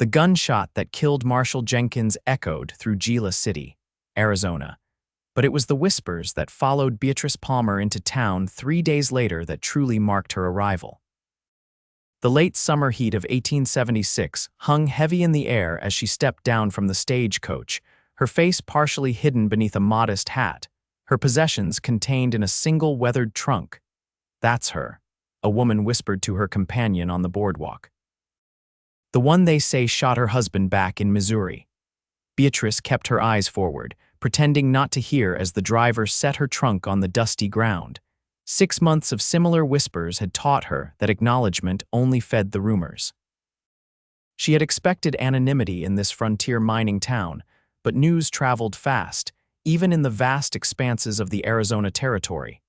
The gunshot that killed Marshall Jenkins echoed through Gila City, Arizona. But it was the whispers that followed Beatrice Palmer into town 3 days later that truly marked her arrival. The late summer heat of 1876 hung heavy in the air as she stepped down from the stagecoach, her face partially hidden beneath a modest hat, her possessions contained in a single weathered trunk. "That's her," a woman whispered to her companion on the boardwalk. "The one they say shot her husband back in Missouri." Beatrice kept her eyes forward, pretending not to hear as the driver set her trunk on the dusty ground. 6 months of similar whispers had taught her that acknowledgement only fed the rumors. She had expected anonymity in this frontier mining town, but news traveled fast, even in the vast expanses of the Arizona Territory.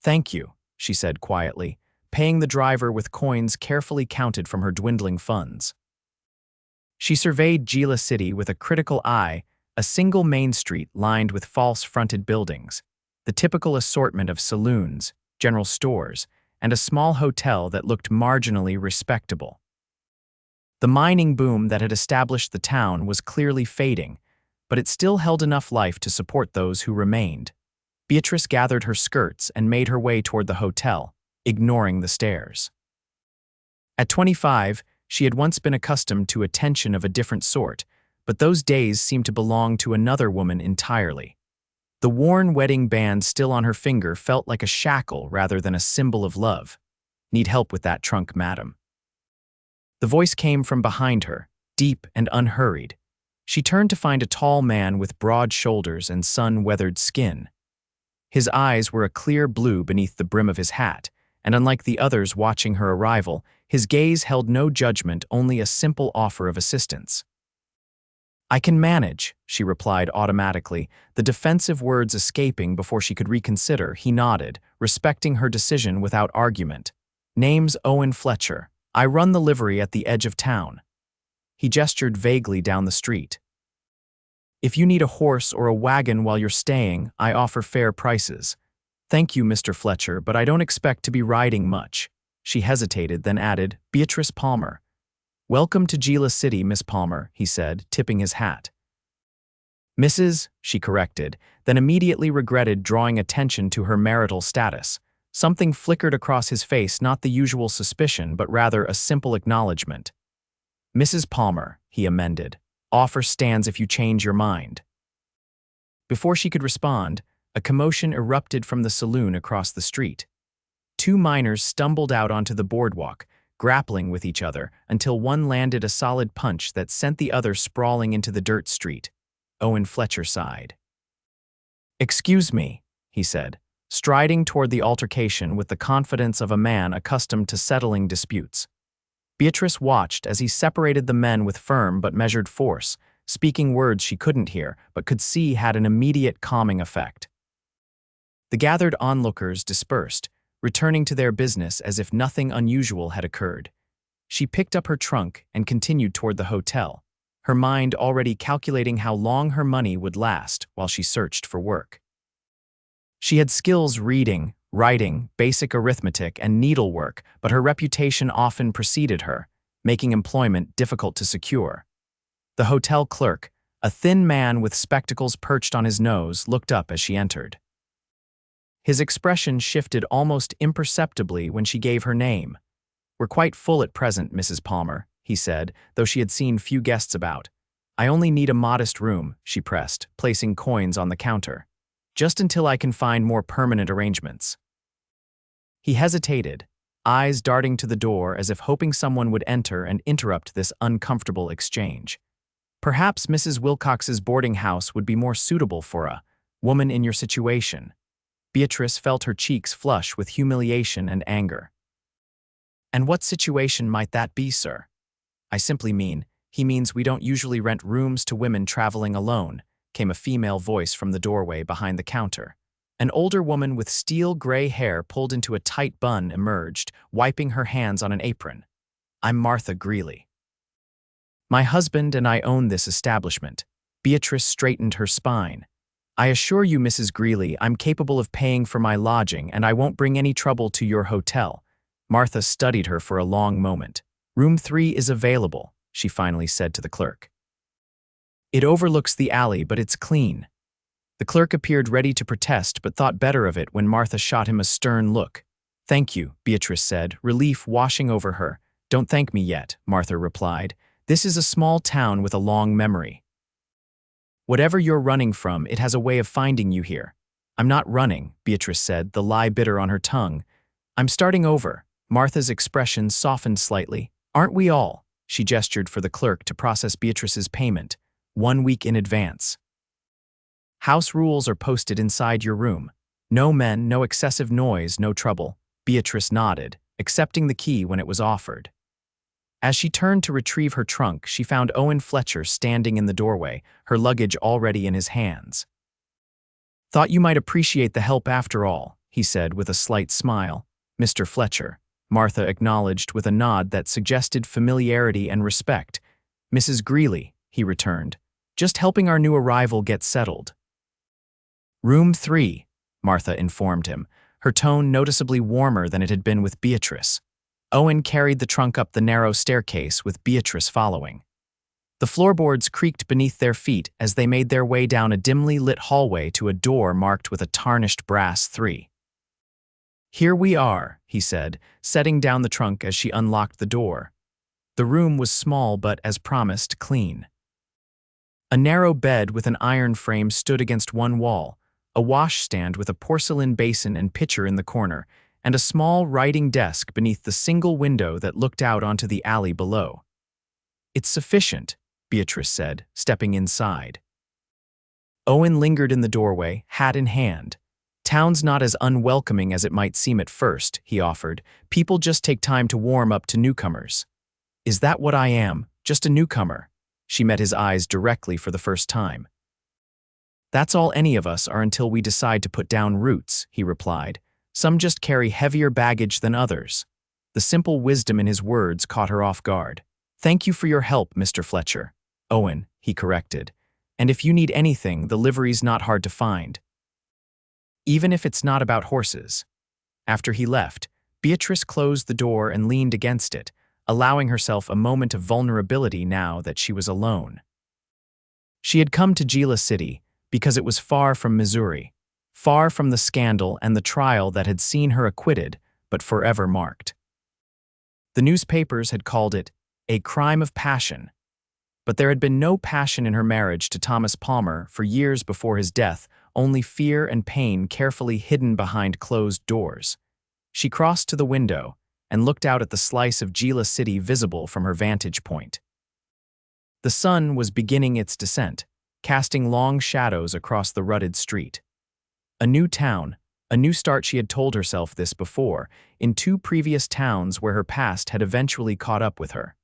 "Thank you," she said quietly, paying the driver with coins carefully counted from her dwindling funds. She surveyed Gila City with a critical eye, a single main street lined with false-fronted buildings, the typical assortment of saloons, general stores, and a small hotel that looked marginally respectable. The mining boom that had established the town was clearly fading, but it still held enough life to support those who remained. Beatrice gathered her skirts and made her way toward the hotel, ignoring the stares. At 25, she had once been accustomed to attention of a different sort, but those days seemed to belong to another woman entirely. The worn wedding band still on her finger felt like a shackle rather than a symbol of love. "Need help with that trunk, madam?" The voice came from behind her, deep and unhurried. She turned to find a tall man with broad shoulders and sun-weathered skin. His eyes were a clear blue beneath the brim of his hat, and unlike the others watching her arrival, his gaze held no judgment, only a simple offer of assistance. "I can manage," she replied automatically, the defensive words escaping before she could reconsider. He nodded, respecting her decision without argument. "Name's Owen Fletcher. I run the livery at the edge of town." He gestured vaguely down the street. "If you need a horse or a wagon while you're staying, I offer fair prices." "Thank you, Mr. Fletcher, but I don't expect to be riding much." She hesitated, then added, "Beatrice Palmer." "Welcome to Gila City, Miss Palmer," he said, tipping his hat. "Mrs.," she corrected, then immediately regretted drawing attention to her marital status. Something flickered across his face, not the usual suspicion, but rather a simple acknowledgement. "Mrs. Palmer," he amended. "Offer stands if you change your mind." Before she could respond, a commotion erupted from the saloon across the street. 2 miners stumbled out onto the boardwalk, grappling with each other until one landed a solid punch that sent the other sprawling into the dirt street. Owen Fletcher sighed. "Excuse me," he said, striding toward the altercation with the confidence of a man accustomed to settling disputes. Beatrice watched as he separated the men with firm but measured force, speaking words she couldn't hear but could see had an immediate calming effect. The gathered onlookers dispersed, returning to their business as if nothing unusual had occurred. She picked up her trunk and continued toward the hotel, her mind already calculating how long her money would last while she searched for work. She had skills reading, writing, basic arithmetic, and needlework, but her reputation often preceded her, making employment difficult to secure. The hotel clerk, a thin man with spectacles perched on his nose, looked up as she entered. His expression shifted almost imperceptibly when she gave her name. "We're quite full at present, Mrs. Palmer," he said, though she had seen few guests about. "I only need a modest room," she pressed, placing coins on the counter. "Just until I can find more permanent arrangements." He hesitated, eyes darting to the door as if hoping someone would enter and interrupt this uncomfortable exchange. "Perhaps Mrs. Wilcox's boarding house would be more suitable for a woman in your situation." Beatrice felt her cheeks flush with humiliation and anger. "And what situation might that be, sir?" "I simply mean, he means we don't usually rent rooms to women traveling alone," came a female voice from the doorway behind the counter. An older woman with steel gray hair pulled into a tight bun emerged, wiping her hands on an apron. "I'm Martha Greeley. My husband and I own this establishment." Beatrice straightened her spine. "I assure you, Mrs. Greeley, I'm capable of paying for my lodging and I won't bring any trouble to your hotel." Martha studied her for a long moment. "Room 3 is available," she finally said to the clerk. It overlooks the alley, but it's clean. The clerk appeared ready to protest but thought better of it when Martha shot him a stern look. Thank you, Beatrice said, relief washing over her. Don't thank me yet, Martha replied. This is a small town with a long memory. Whatever you're running from, it has a way of finding you here. I'm not running, Beatrice said, the lie bitter on her tongue. I'm starting over. Martha's expression softened slightly. Aren't we all? She gestured for the clerk to process Beatrice's payment, 1 week in advance. House rules are posted inside your room. No men, no excessive noise, no trouble. Beatrice nodded, accepting the key when it was offered. As she turned to retrieve her trunk, she found Owen Fletcher standing in the doorway, her luggage already in his hands. Thought you might appreciate the help after all, he said with a slight smile. Mr. Fletcher, Martha acknowledged with a nod that suggested familiarity and respect. Mrs. Greeley, he returned, just helping our new arrival get settled. Room 3, Martha informed him, her tone noticeably warmer than it had been with Beatrice. Owen carried the trunk up the narrow staircase with Beatrice following. The floorboards creaked beneath their feet as they made their way down a dimly lit hallway to a door marked with a tarnished brass 3. Here we are, he said, setting down the trunk as she unlocked the door. The room was small but, as promised, clean. A narrow bed with an iron frame stood against one wall, a washstand with a porcelain basin and pitcher in the corner, and a small writing desk beneath the single window that looked out onto the alley below. It's sufficient, Beatrice said, stepping inside. Owen lingered in the doorway, hat in hand. Town's not as unwelcoming as it might seem at first, he offered. People just take time to warm up to newcomers. Is that what I am, just a newcomer? She met his eyes directly for the first time. That's all any of us are until we decide to put down roots, he replied. Some just carry heavier baggage than others. The simple wisdom in his words caught her off guard. Thank you for your help, Mr. Fletcher. Owen, he corrected. And if you need anything, the livery's not hard to find. Even if it's not about horses. After he left, Beatrice closed the door and leaned against it, allowing herself a moment of vulnerability now that she was alone. She had come to Gila City because it was far from Missouri, far from the scandal and the trial that had seen her acquitted, but forever marked. The newspapers had called it a crime of passion, but there had been no passion in her marriage to Thomas Palmer for years before his death, only fear and pain carefully hidden behind closed doors. She crossed to the window and looked out at the slice of Gila City visible from her vantage point. The sun was beginning its descent, casting long shadows across the rutted street. A new town, a new start. She had told herself this before, in 2 previous towns where her past had eventually caught up with her.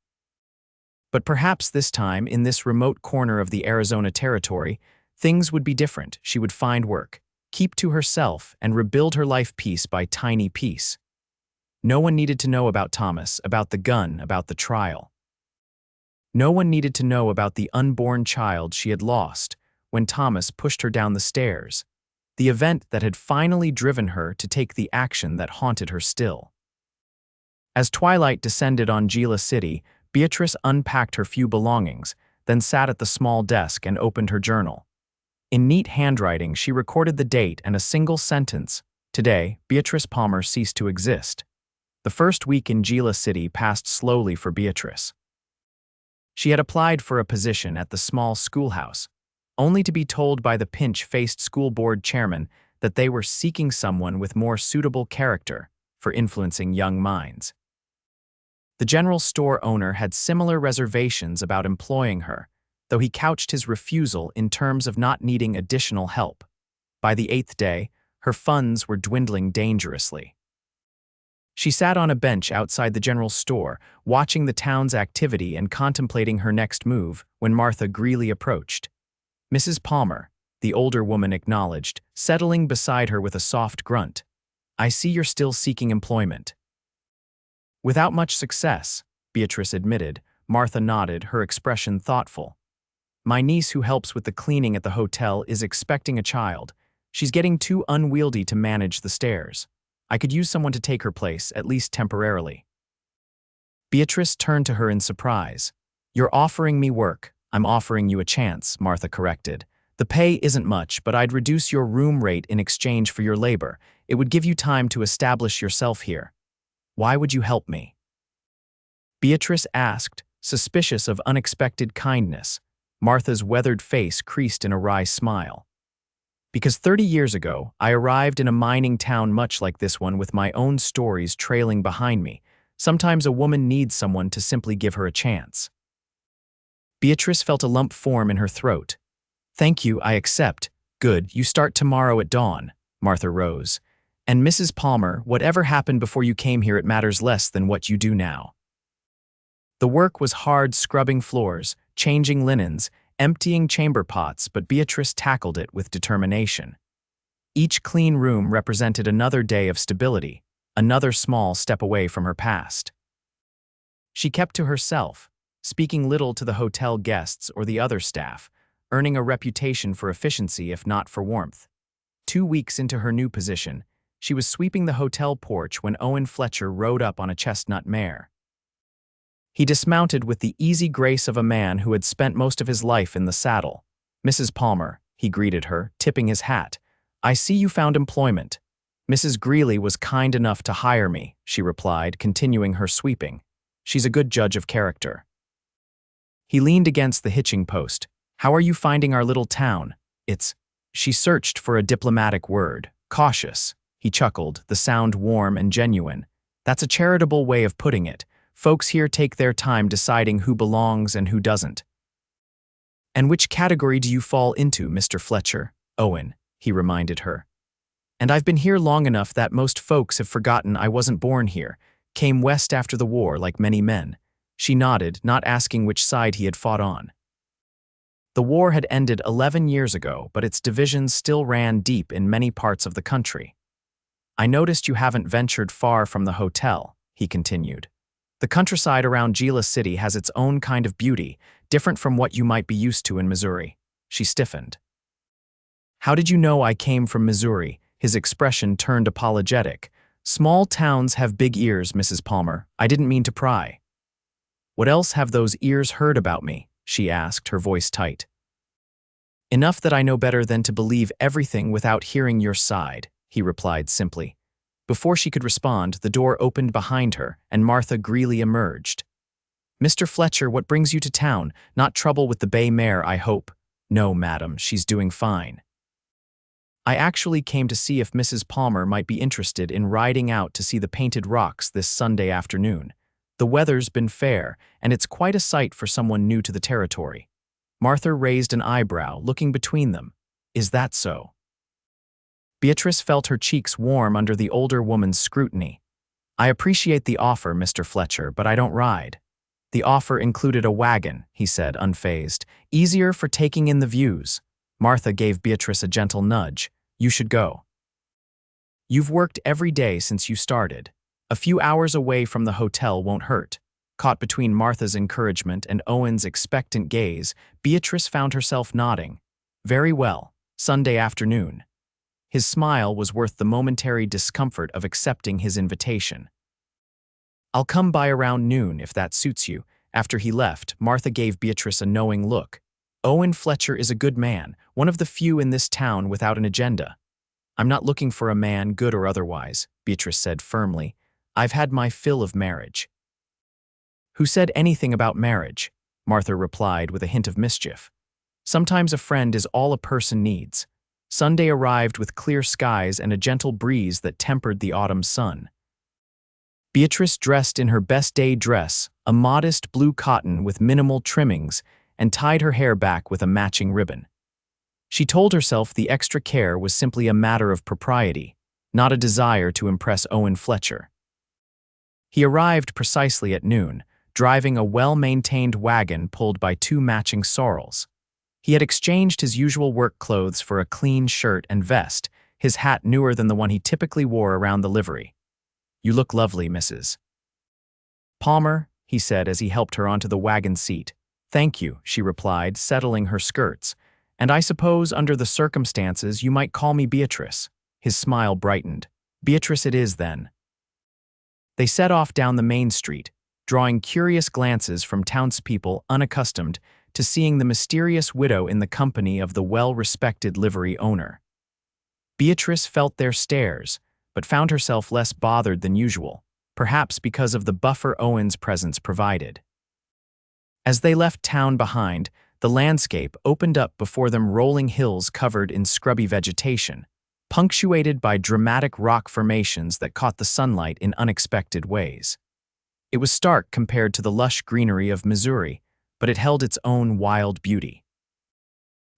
But perhaps this time, in this remote corner of the Arizona territory, things would be different. She would find work, keep to herself, and rebuild her life piece by tiny piece. No one needed to know about Thomas, about the gun, about the trial. No one needed to know about the unborn child she had lost when Thomas pushed her down the stairs, the event that had finally driven her to take the action that haunted her still. As twilight descended on Gila City, Beatrice unpacked her few belongings, then sat at the small desk and opened her journal. In neat handwriting, she recorded the date and a single sentence. Today, Beatrice Palmer ceased to exist. The first week in Gila City passed slowly for Beatrice. She had applied for a position at the small schoolhouse, only to be told by the pinch-faced school board chairman that they were seeking someone with more suitable character for influencing young minds. The general store owner had similar reservations about employing her, though he couched his refusal in terms of not needing additional help. By the 8th day, her funds were dwindling dangerously. She sat on a bench outside the general store, watching the town's activity and contemplating her next move when Martha Greeley approached. Mrs. Palmer, the older woman acknowledged, settling beside her with a soft grunt. I see you're still seeking employment. Without much success, Beatrice admitted. Martha nodded, her expression thoughtful. My niece who helps with the cleaning at the hotel is expecting a child. She's getting too unwieldy to manage the stairs. I could use someone to take her place, at least temporarily. Beatrice turned to her in surprise. You're offering me work. I'm offering you a chance, Martha corrected. The pay isn't much, but I'd reduce your room rate in exchange for your labor. It would give you time to establish yourself here. Why would you help me? Beatrice asked, suspicious of unexpected kindness. Martha's weathered face creased in a wry smile. Because 30 years ago, I arrived in a mining town much like this one with my own stories trailing behind me. Sometimes a woman needs someone to simply give her a chance. Beatrice felt a lump form in her throat. Thank you, I accept. Good, you start tomorrow at dawn. Martha rose. And Mrs. Palmer, whatever happened before you came here, it matters less than what you do now. The work was hard, scrubbing floors, changing linens, emptying chamber pots, but Beatrice tackled it with determination. Each clean room represented another day of stability, another small step away from her past. She kept to herself, speaking little to the hotel guests or the other staff, earning a reputation for efficiency if not for warmth. 2 weeks into her new position, she was sweeping the hotel porch when Owen Fletcher rode up on a chestnut mare. He dismounted with the easy grace of a man who had spent most of his life in the saddle. Mrs. Palmer, he greeted her, tipping his hat. I see you found employment. Mrs. Greeley was kind enough to hire me, she replied, continuing her sweeping. She's a good judge of character. He leaned against the hitching post. How are you finding our little town? She searched for a diplomatic word. Cautious. He chuckled, the sound warm and genuine. That's a charitable way of putting it. Folks here take their time deciding who belongs and who doesn't. And which category do you fall into, Mr. Fletcher? Owen, he reminded her. And I've been here long enough that most folks have forgotten I wasn't born here, came west after the war like many men. She nodded, not asking which side he had fought on. The war had ended 11 years ago, but its divisions still ran deep in many parts of the country. I noticed you haven't ventured far from the hotel, he continued. The countryside around Gila City has its own kind of beauty, different from what you might be used to in Missouri. She stiffened. How did you know I came from Missouri? His expression turned apologetic. Small towns have big ears, Mrs. Palmer. I didn't mean to pry. What else have those ears heard about me? She asked, her voice tight. Enough that I know better than to believe everything without hearing your side, he replied simply. Before she could respond, the door opened behind her, and Martha Greeley emerged. Mr. Fletcher, what brings you to town? Not trouble with the bay mare, I hope. No, madam, she's doing fine. I actually came to see if Mrs. Palmer might be interested in riding out to see the Painted Rocks this Sunday afternoon. The weather's been fair, and it's quite a sight for someone new to the territory. Martha raised an eyebrow, looking between them. Is that so? Beatrice felt her cheeks warm under the older woman's scrutiny. I appreciate the offer, Mr. Fletcher, but I don't ride. The offer included a wagon, he said, unfazed. Easier for taking in the views. Martha gave Beatrice a gentle nudge. You should go. You've worked every day since you started. A few hours away from the hotel won't hurt. Caught between Martha's encouragement and Owen's expectant gaze, Beatrice found herself nodding. Very well. Sunday afternoon. His smile was worth the momentary discomfort of accepting his invitation. I'll come by around noon if that suits you. After he left, Martha gave Beatrice a knowing look. Owen Fletcher is a good man, one of the few in this town without an agenda. I'm not looking for a man, good or otherwise, Beatrice said firmly. I've had my fill of marriage. Who said anything about marriage? Martha replied with a hint of mischief. Sometimes a friend is all a person needs. Sunday arrived with clear skies and a gentle breeze that tempered the autumn sun. Beatrice dressed in her best day dress, a modest blue cotton with minimal trimmings, and tied her hair back with a matching ribbon. She told herself the extra care was simply a matter of propriety, not a desire to impress Owen Fletcher. He arrived precisely at noon, driving a well-maintained wagon pulled by 2 matching sorrels. He had exchanged his usual work clothes for a clean shirt and vest, his hat newer than the one he typically wore around the livery. You look lovely, Mrs. Palmer, he said as he helped her onto the wagon seat. Thank you, she replied, settling her skirts. And I suppose under the circumstances you might call me Beatrice. His smile brightened. Beatrice it is, then. They set off down the main street, drawing curious glances from townspeople unaccustomed to seeing the mysterious widow in the company of the well-respected livery owner. Beatrice felt their stares, but found herself less bothered than usual, perhaps because of the buffer Owen's presence provided. As they left town behind, the landscape opened up before them, rolling hills covered in scrubby vegetation, punctuated by dramatic rock formations that caught the sunlight in unexpected ways. It was stark compared to the lush greenery of Missouri, but it held its own wild beauty.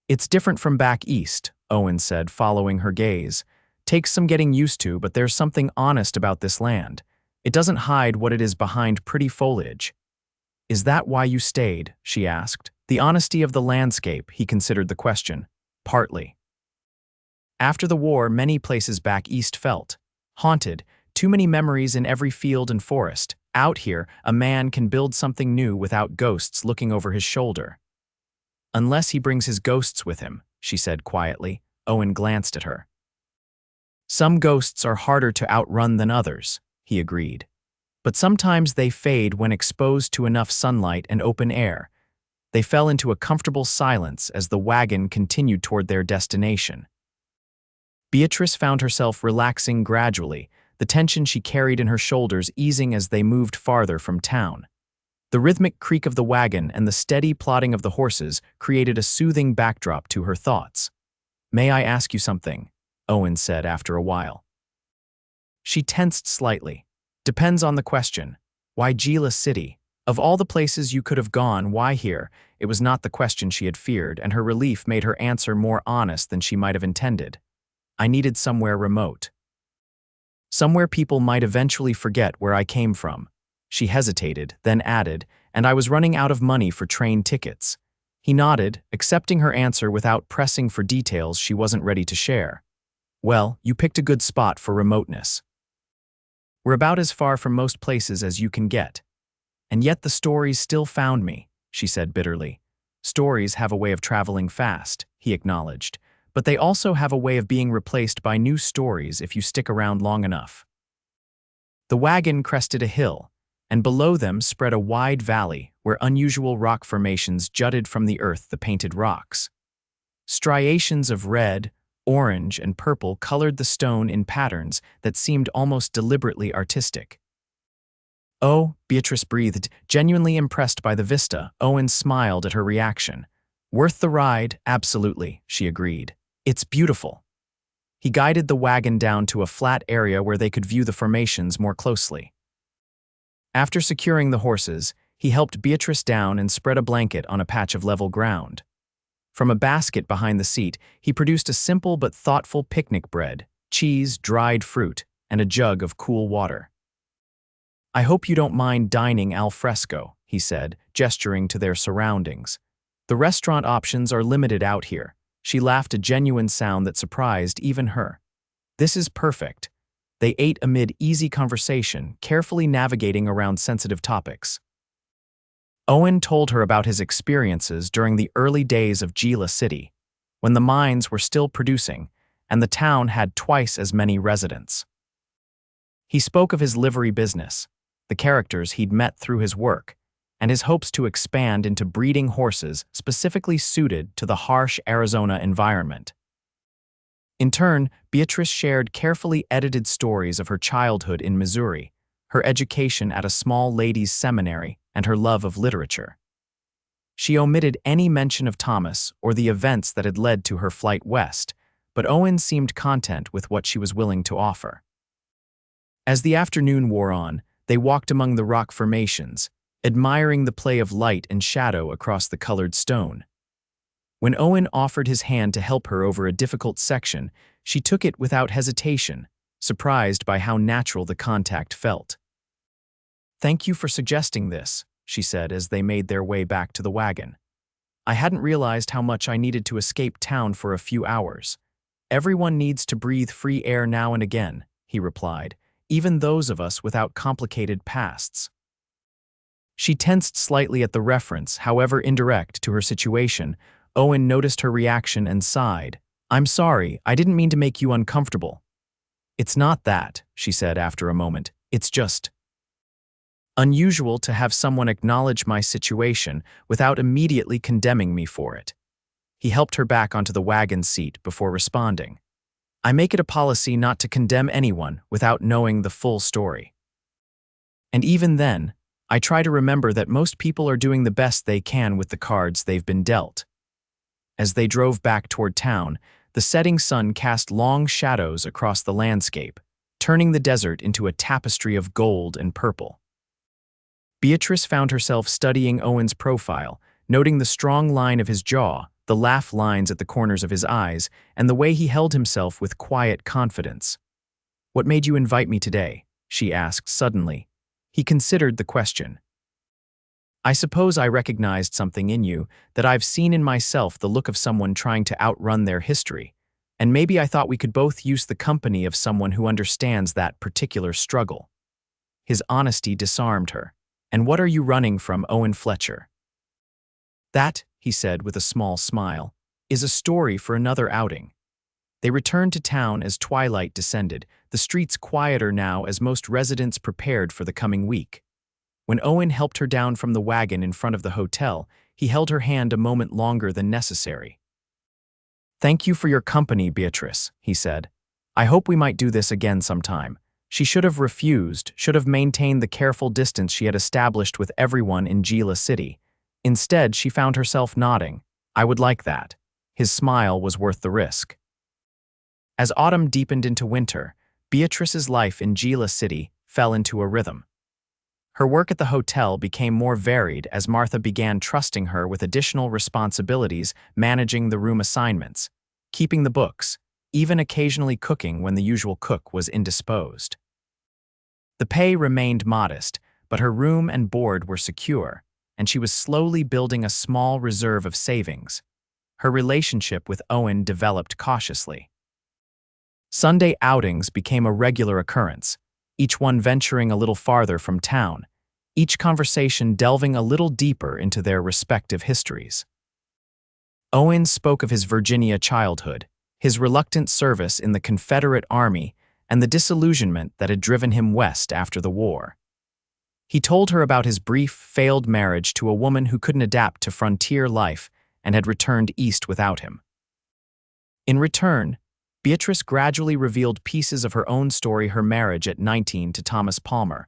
"It's different from back east," Owen said, following her gaze. "Takes some getting used to, but there's something honest about this land. It doesn't hide what it is behind pretty foliage." "Is that why you stayed?" she asked. The honesty of the landscape, he considered the question. Partly. After the war, many places back east felt haunted, too many memories in every field and forest. Out here, a man can build something new without ghosts looking over his shoulder. "Unless he brings his ghosts with him," she said quietly. Owen glanced at her. "Some ghosts are harder to outrun than others," he agreed. "But sometimes they fade when exposed to enough sunlight and open air." They fell into a comfortable silence as the wagon continued toward their destination. Beatrice found herself relaxing gradually, the tension she carried in her shoulders easing as they moved farther from town. The rhythmic creak of the wagon and the steady plodding of the horses created a soothing backdrop to her thoughts. "May I ask you something?" Owen said after a while. She tensed slightly. "Depends on the question. Why Gila City? Of all the places you could have gone, why here?" It was not the question she had feared, and her relief made her answer more honest than she might have intended. "I needed somewhere remote. Somewhere people might eventually forget where I came from." She hesitated, then added, "And I was running out of money for train tickets." He nodded, accepting her answer without pressing for details she wasn't ready to share. "Well, you picked a good spot for remoteness. We're about as far from most places as you can get. And yet the stories still found me," she said bitterly. "Stories have a way of traveling fast," he acknowledged, "but they also have a way of being replaced by new stories if you stick around long enough." The wagon crested a hill, and below them spread a wide valley where unusual rock formations jutted from the earth, the painted rocks. Striations of red, orange, and purple colored the stone in patterns that seemed almost deliberately artistic. "Oh," Beatrice breathed, genuinely impressed by the vista. Owen smiled at her reaction. "Worth the ride, absolutely," she agreed. "It's beautiful." He guided the wagon down to a flat area where they could view the formations more closely. After securing the horses, he helped Beatrice down and spread a blanket on a patch of level ground. From a basket behind the seat, he produced a simple but thoughtful picnic bread, cheese, dried fruit, and a jug of cool water. "I hope you don't mind dining al fresco," he said, gesturing to their surroundings. "The restaurant options are limited out here." She laughed, a genuine sound that surprised even her. "This is perfect." They ate amid easy conversation, carefully navigating around sensitive topics. Owen told her about his experiences during the early days of Gila City, when the mines were still producing, and the town had twice as many residents. He spoke of his livery business, the characters he'd met through his work, and his hopes to expand into breeding horses specifically suited to the harsh Arizona environment. In turn, Beatrice shared carefully edited stories of her childhood in Missouri, her education at a small ladies' seminary, and her love of literature. She omitted any mention of Thomas or the events that had led to her flight west, but Owen seemed content with what she was willing to offer. As the afternoon wore on, they walked among the rock formations, admiring the play of light and shadow across the colored stone. When Owen offered his hand to help her over a difficult section, she took it without hesitation, surprised by how natural the contact felt. "Thank you for suggesting this," she said as they made their way back to the wagon. "I hadn't realized how much I needed to escape town for a few hours. Everyone needs to breathe free air now and again," he replied, "even those of us without complicated pasts." She tensed slightly at the reference, however indirect, to her situation. Owen noticed her reaction and sighed. "I'm sorry, I didn't mean to make you uncomfortable." "It's not that," she said after a moment. "It's just..." Unusual to have someone acknowledge my situation without immediately condemning me for it. He helped her back onto the wagon seat before responding. I make it a policy not to condemn anyone without knowing the full story. And even then, I try to remember that most people are doing the best they can with the cards they've been dealt. As they drove back toward town, the setting sun cast long shadows across the landscape, turning the desert into a tapestry of gold and purple. Beatrice found herself studying Owen's profile, noting the strong line of his jaw, the laugh lines at the corners of his eyes, and the way he held himself with quiet confidence. "What made you invite me today?" she asked suddenly. He considered the question. "I suppose I recognized something in you, that I've seen in myself, the look of someone trying to outrun their history, and maybe I thought we could both use the company of someone who understands that particular struggle." His honesty disarmed her. "And what are you running from, Owen Fletcher?" "That," he said with a small smile, "is a story for another outing." They returned to town as twilight descended, the streets quieter now as most residents prepared for the coming week. When Owen helped her down from the wagon in front of the hotel, he held her hand a moment longer than necessary. "Thank you for your company, Beatrice," he said. "I hope we might do this again sometime." She should have refused, should have maintained the careful distance she had established with everyone in Gila City. Instead, she found herself nodding. "I would like that." His smile was worth the risk. As autumn deepened into winter, Beatrice's life in Gila City fell into a rhythm. Her work at the hotel became more varied as Martha began trusting her with additional responsibilities, managing the room assignments, keeping the books, even occasionally cooking when the usual cook was indisposed. The pay remained modest, but her room and board were secure, and she was slowly building a small reserve of savings. Her relationship with Owen developed cautiously. Sunday outings became a regular occurrence, each one venturing a little farther from town, each conversation delving a little deeper into their respective histories. Owen spoke of his Virginia childhood, his reluctant service in the Confederate Army, and the disillusionment that had driven him west after the war. He told her about his brief, failed marriage to a woman who couldn't adapt to frontier life and had returned east without him. In return, Beatrice gradually revealed pieces of her own story: her marriage at 19 to Thomas Palmer,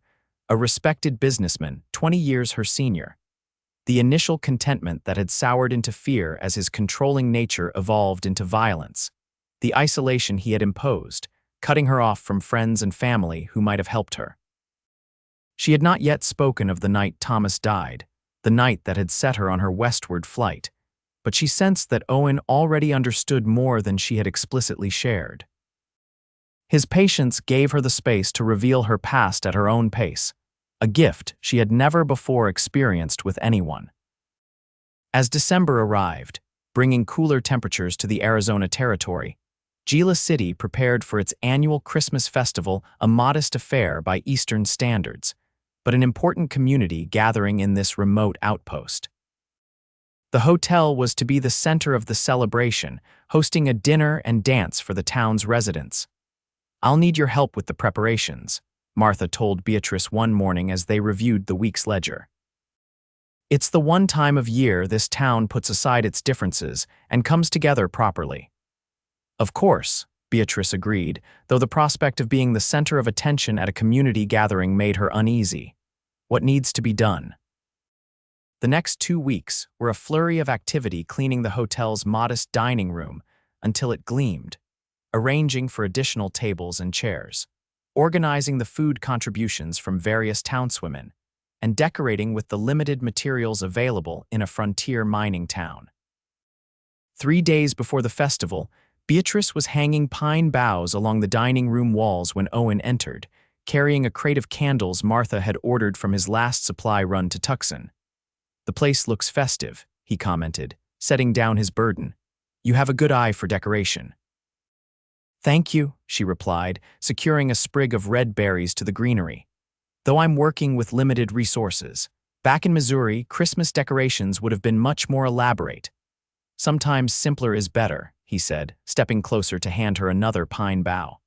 a respected businessman 20 years her senior. The initial contentment that had soured into fear as his controlling nature evolved into violence. The isolation he had imposed, cutting her off from friends and family who might have helped her. She had not yet spoken of the night Thomas died, the night that had set her on her westward flight, but she sensed that Owen already understood more than she had explicitly shared. His patience gave her the space to reveal her past at her own pace, a gift she had never before experienced with anyone. As December arrived, bringing cooler temperatures to the Arizona territory, Gila City prepared for its annual Christmas festival, a modest affair by Eastern standards, but an important community gathering in this remote outpost. The hotel was to be the center of the celebration, hosting a dinner and dance for the town's residents. "I'll need your help with the preparations," Martha told Beatrice one morning as they reviewed the week's ledger. "It's the one time of year this town puts aside its differences and comes together properly." "Of course," Beatrice agreed, though the prospect of being the center of attention at a community gathering made her uneasy. "What needs to be done?" The next 2 weeks were a flurry of activity, cleaning the hotel's modest dining room until it gleamed, arranging for additional tables and chairs, organizing the food contributions from various townswomen, and decorating with the limited materials available in a frontier mining town. 3 days before the festival, Beatrice was hanging pine boughs along the dining room walls when Owen entered, carrying a crate of candles Martha had ordered from his last supply run to Tucson. "The place looks festive," he commented, setting down his burden. "You have a good eye for decoration." "Thank you," she replied, securing a sprig of red berries to the greenery. "Though I'm working with limited resources. Back in Missouri, Christmas decorations would have been much more elaborate." "Sometimes simpler is better," he said, stepping closer to hand her another pine bough.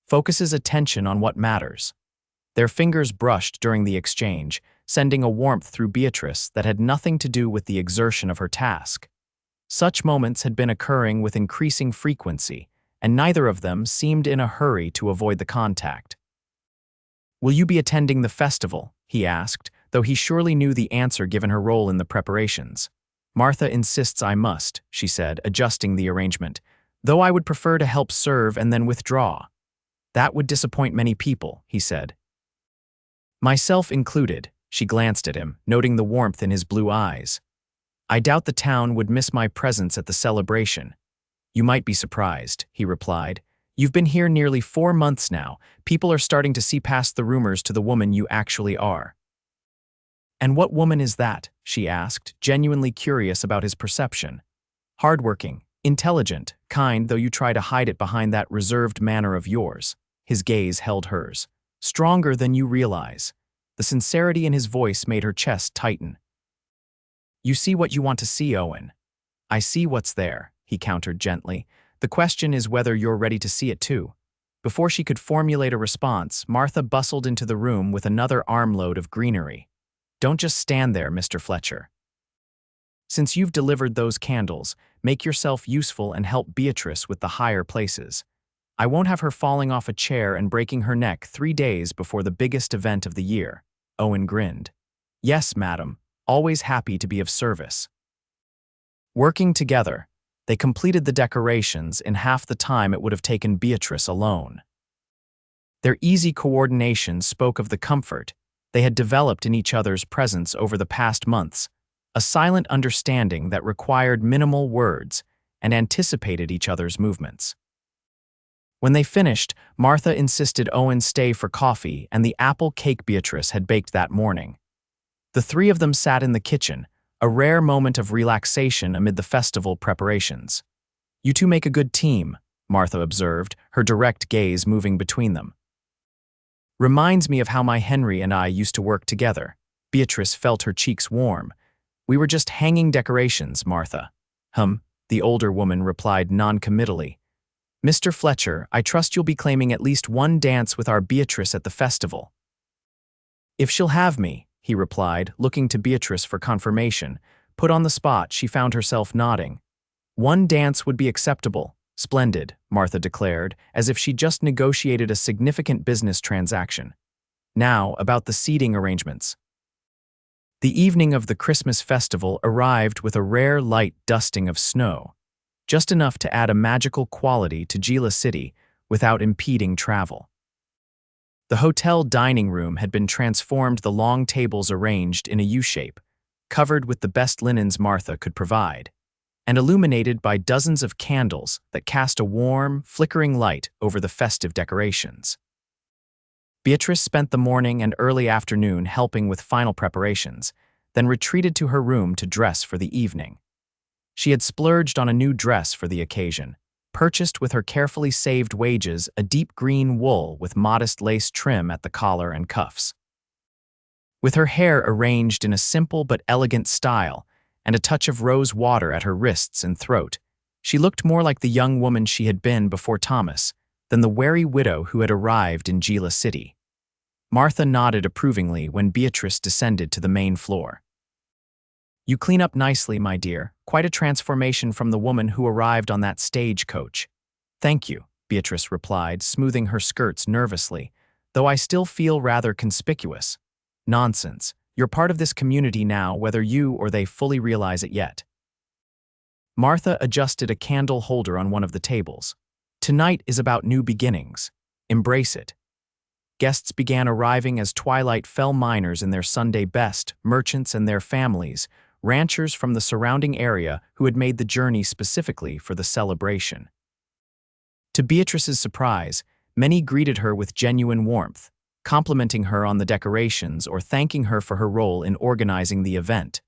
"Focuses attention on what matters." Their fingers brushed during the exchange, sending a warmth through Beatrice that had nothing to do with the exertion of her task. Such moments had been occurring with increasing frequency, and neither of them seemed in a hurry to avoid the contact. "Will you be attending the festival?" he asked, though he surely knew the answer given her role in the preparations. "Martha insists I must," she said, adjusting the arrangement, "though I would prefer to help serve and then withdraw." "That would disappoint many people," he said. "Myself included," she glanced at him, noting the warmth in his blue eyes. "I doubt the town would miss my presence at the celebration." "You might be surprised," he replied. "You've been here nearly 4 months now. People are starting to see past the rumors to the woman you actually are." "And what woman is that?" she asked, genuinely curious about his perception. "Hardworking, intelligent, kind, though you try to hide it behind that reserved manner of yours." His gaze held hers. "Stronger than you realize." The sincerity in his voice made her chest tighten. "You see what you want to see, Owen." "I see what's there," he countered gently. "The question is whether you're ready to see it too." Before she could formulate a response, Martha bustled into the room with another armload of greenery. "Don't just stand there, Mr. Fletcher. Since you've delivered those candles, make yourself useful and help Beatrice with the higher places. I won't have her falling off a chair and breaking her neck 3 days before the biggest event of the year." Owen grinned. "Yes, madam, always happy to be of service." Working together, they completed the decorations in half the time it would have taken Beatrice alone. Their easy coordination spoke of the comfort they had developed in each other's presence over the past months, a silent understanding that required minimal words and anticipated each other's movements. When they finished, Martha insisted Owen stay for coffee and the apple cake Beatrice had baked that morning. The three of them sat in the kitchen, a rare moment of relaxation amid the festival preparations. "You two make a good team," Martha observed, her direct gaze moving between them. "Reminds me of how my Henry and I used to work together." Beatrice felt her cheeks warm. "We were just hanging decorations, Martha." The older woman replied non-committally. "Mr. Fletcher, I trust you'll be claiming at least one dance with our Beatrice at the festival." "If she'll have me," he replied, looking to Beatrice for confirmation. Put on the spot, she found herself nodding. "One dance would be acceptable." "Splendid," Martha declared, as if she'd just negotiated a significant business transaction. "Now, about the seating arrangements." The evening of the Christmas festival arrived with a rare light dusting of snow, just enough to add a magical quality to Gila City without impeding travel. The hotel dining room had been transformed, the long tables arranged in a U-shape, covered with the best linens Martha could provide, and illuminated by dozens of candles that cast a warm, flickering light over the festive decorations. Beatrice spent the morning and early afternoon helping with final preparations, then retreated to her room to dress for the evening. She had splurged on a new dress for the occasion, purchased with her carefully saved wages a deep green wool with modest lace trim at the collar and cuffs. With her hair arranged in a simple but elegant style and a touch of rose water at her wrists and throat, she looked more like the young woman she had been before Thomas than the wary widow who had arrived in Gila City. Martha nodded approvingly when Beatrice descended to the main floor. "You clean up nicely, my dear. Quite a transformation from the woman who arrived on that stagecoach." "Thank you," Beatrice replied, smoothing her skirts nervously, "though I still feel rather conspicuous." "Nonsense. You're part of this community now, whether you or they fully realize it yet." Martha adjusted a candle holder on one of the tables. "Tonight is about new beginnings. Embrace it." Guests began arriving as twilight fell, miners in their Sunday best, merchants and their families, ranchers from the surrounding area who had made the journey specifically for the celebration. To Beatrice's surprise, many greeted her with genuine warmth, complimenting her on the decorations or thanking her for her role in organizing the event.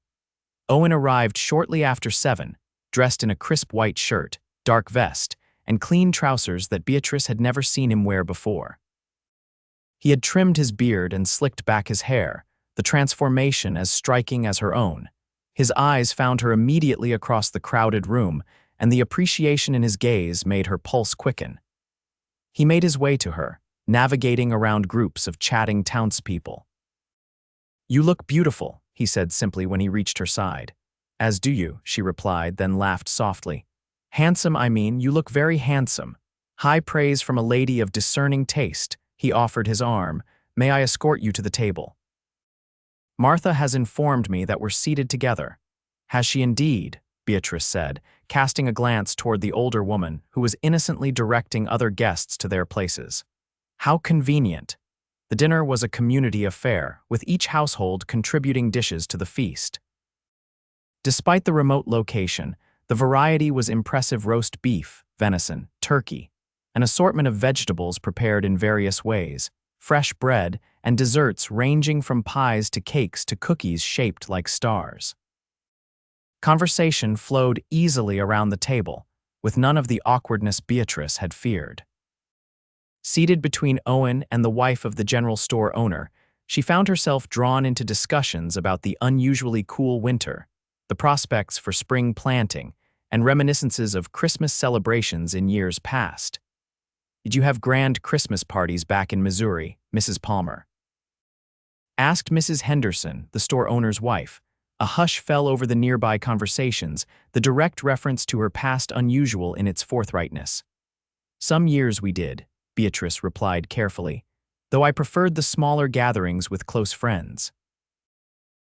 Owen arrived shortly after 7, dressed in a crisp white shirt, dark vest, and clean trousers that Beatrice had never seen him wear before. He had trimmed his beard and slicked back his hair, the transformation as striking as her own. His eyes found her immediately across the crowded room, and the appreciation in his gaze made her pulse quicken. He made his way to her, navigating around groups of chatting townspeople. "You look beautiful," he said simply when he reached her side. "As do you," she replied, then laughed softly. "Handsome, I mean, you look very handsome." High praise from a lady of discerning taste. He offered his arm. "May I escort you to the table?" "Martha has informed me that we're seated together." "Has she indeed?" Beatrice said, casting a glance toward the older woman who was innocently directing other guests to their places. How convenient. The dinner was a community affair, with each household contributing dishes to the feast. Despite the remote location, the variety was impressive: roast beef, venison, turkey, an assortment of vegetables prepared in various ways, fresh bread, and desserts ranging from pies to cakes to cookies shaped like stars. Conversation flowed easily around the table, with none of the awkwardness Beatrice had feared. Seated between Owen and the wife of the general store owner, she found herself drawn into discussions about the unusually cool winter, the prospects for spring planting, and reminiscences of Christmas celebrations in years past. "Did you have grand Christmas parties back in Missouri, Mrs. Palmer?" asked Mrs. Henderson, the store owner's wife. A hush fell over the nearby conversations, the direct reference to her past unusual in its forthrightness. "Some years we did," Beatrice replied carefully, "though I preferred the smaller gatherings with close friends."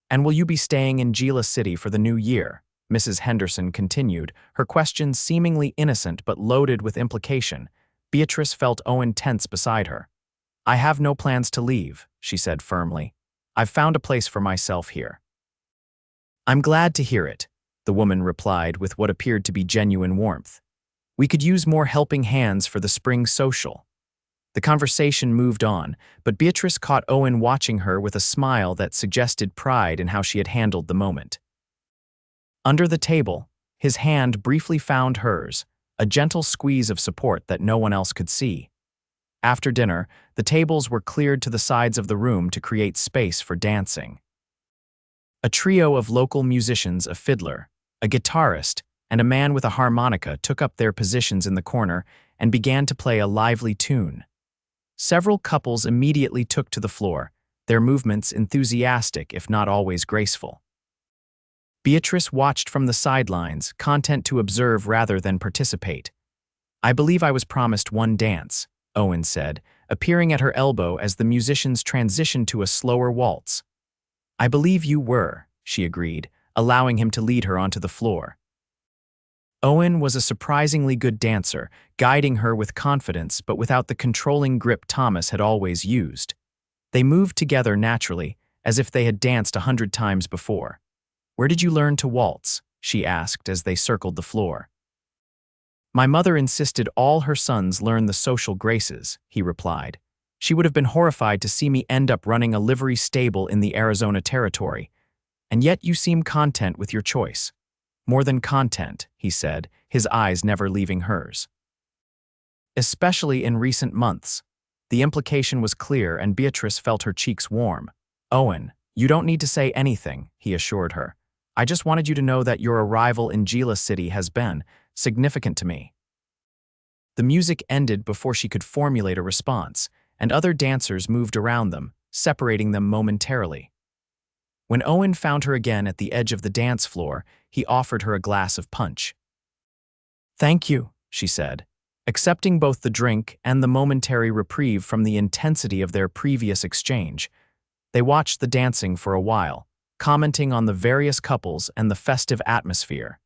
"And will you be staying in Gila City for the new year?" Mrs. Henderson continued, her questions seemingly innocent but loaded with implication. Beatrice felt Owen tense beside her. "I have no plans to leave," she said firmly. "I've found a place for myself here." "I'm glad to hear it," the woman replied with what appeared to be genuine warmth. "We could use more helping hands for the spring social." The conversation moved on, but Beatrice caught Owen watching her with a smile that suggested pride in how she had handled the moment. Under the table, his hand briefly found hers, a gentle squeeze of support that no one else could see. After dinner, the tables were cleared to the sides of the room to create space for dancing. A trio of local musicians, a fiddler, a guitarist, and a man with a harmonica took up their positions in the corner and began to play a lively tune. Several couples immediately took to the floor, their movements enthusiastic if not always graceful. Beatrice watched from the sidelines, content to observe rather than participate. "I believe I was promised one dance," Owen said, appearing at her elbow as the musicians transitioned to a slower waltz. "I believe you were," she agreed, allowing him to lead her onto the floor. Owen was a surprisingly good dancer, guiding her with confidence but without the controlling grip Thomas had always used. They moved together naturally, as if they had danced 100 times before. "Where did you learn to waltz?" she asked as they circled the floor. "My mother insisted all her sons learn the social graces," he replied. "She would have been horrified to see me end up running a livery stable in the Arizona territory. And yet you seem content with your choice." "More than content," he said, his eyes never leaving hers. "Especially in recent months." The implication was clear and Beatrice felt her cheeks warm. "Owen, you don't need to say anything," he assured her. "I just wanted you to know that your arrival in Gila City has been significant to me." The music ended before she could formulate a response, and other dancers moved around them, separating them momentarily. When Owen found her again at the edge of the dance floor, he offered her a glass of punch. "Thank you," she said, accepting both the drink and the momentary reprieve from the intensity of their previous exchange. They watched the dancing for a while, commenting on the various couples and the festive atmosphere.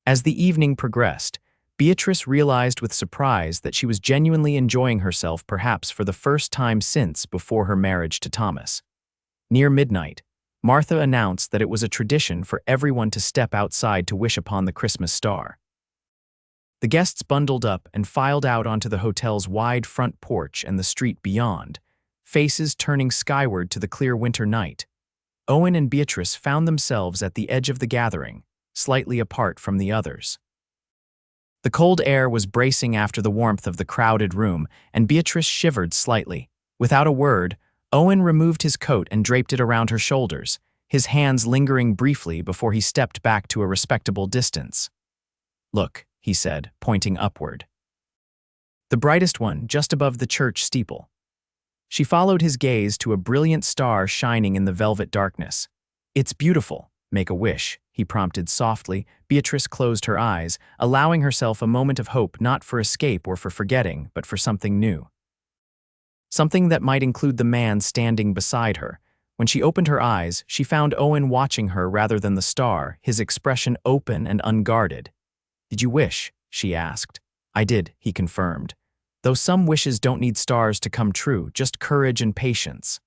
As the evening progressed, Beatrice realized with surprise that she was genuinely enjoying herself, perhaps for the first time since before her marriage to Thomas. Near midnight, Martha announced that it was a tradition for everyone to step outside to wish upon the Christmas star. The guests bundled up and filed out onto the hotel's wide front porch and the street beyond, faces turning skyward to the clear winter night. Owen and Beatrice found themselves at the edge of the gathering, slightly apart from the others. The cold air was bracing after the warmth of the crowded room, and Beatrice shivered slightly. Without a word, Owen removed his coat and draped it around her shoulders, his hands lingering briefly before he stepped back to a respectable distance. "Look," he said, pointing upward. the brightest one just above the church steeple. She followed his gaze to a brilliant star shining in the velvet darkness. "It's beautiful. Make a wish," he prompted softly. Beatrice closed her eyes, allowing herself a moment of hope, not for escape or for forgetting, but for something new. Something that might include the man standing beside her. When she opened her eyes, she found Owen watching her rather than the star, his expression open and unguarded. "Did you wish?" she asked. "I did," he confirmed. "Though some wishes don't need stars to come true, just courage and patience."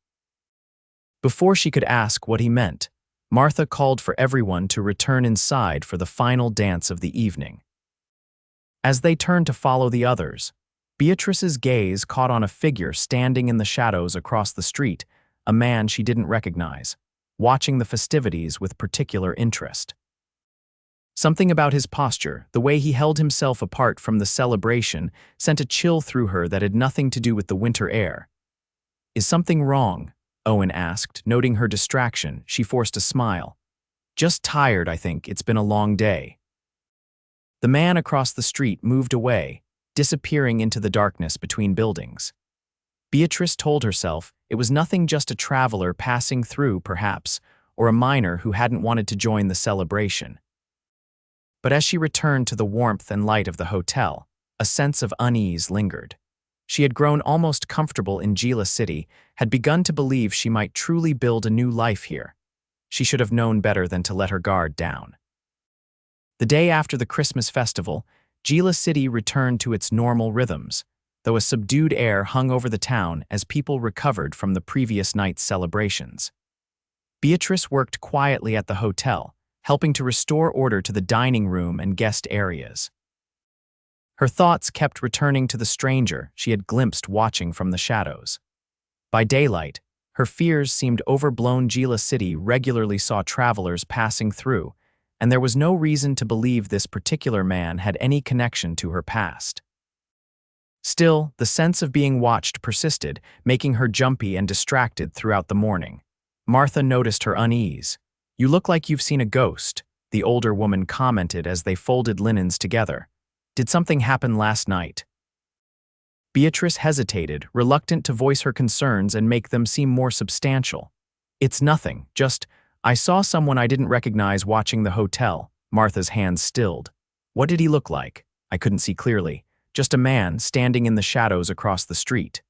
Before she could ask what he meant, Martha called for everyone to return inside for the final dance of the evening. As they turned to follow the others, Beatrice's gaze caught on a figure standing in the shadows across the street, a man she didn't recognize, watching the festivities with particular interest. Something about his posture, the way he held himself apart from the celebration, sent a chill through her that had nothing to do with the winter air. "Is something wrong?" Owen asked, noting her distraction. She forced a smile. "Just tired, I think. It's been a long day." The man across the street moved away, disappearing into the darkness between buildings. Beatrice told herself it was nothing, just a traveler passing through, perhaps, or a miner who hadn't wanted to join the celebration. But as she returned to the warmth and light of the hotel, a sense of unease lingered. She had grown almost comfortable in Gila City, had begun to believe she might truly build a new life here. She should have known better than to let her guard down. The day after the Christmas festival, Gila City returned to its normal rhythms, though a subdued air hung over the town as people recovered from the previous night's celebrations. Beatrice worked quietly at the hotel, helping to restore order to the dining room and guest areas. Her thoughts kept returning to the stranger she had glimpsed watching from the shadows. By daylight, her fears seemed overblown. Gila City regularly saw travelers passing through, and there was no reason to believe this particular man had any connection to her past. Still, the sense of being watched persisted, making her jumpy and distracted throughout the morning. Martha noticed her unease. "You look like you've seen a ghost," the older woman commented as they folded linens together. "Did something happen last night?" Beatrice hesitated, reluctant to voice her concerns and make them seem more substantial. "It's nothing, just, I saw someone I didn't recognize watching the hotel." Martha's hands stilled. "What did he look like?" "I couldn't see clearly. Just a man standing in the shadows across the street."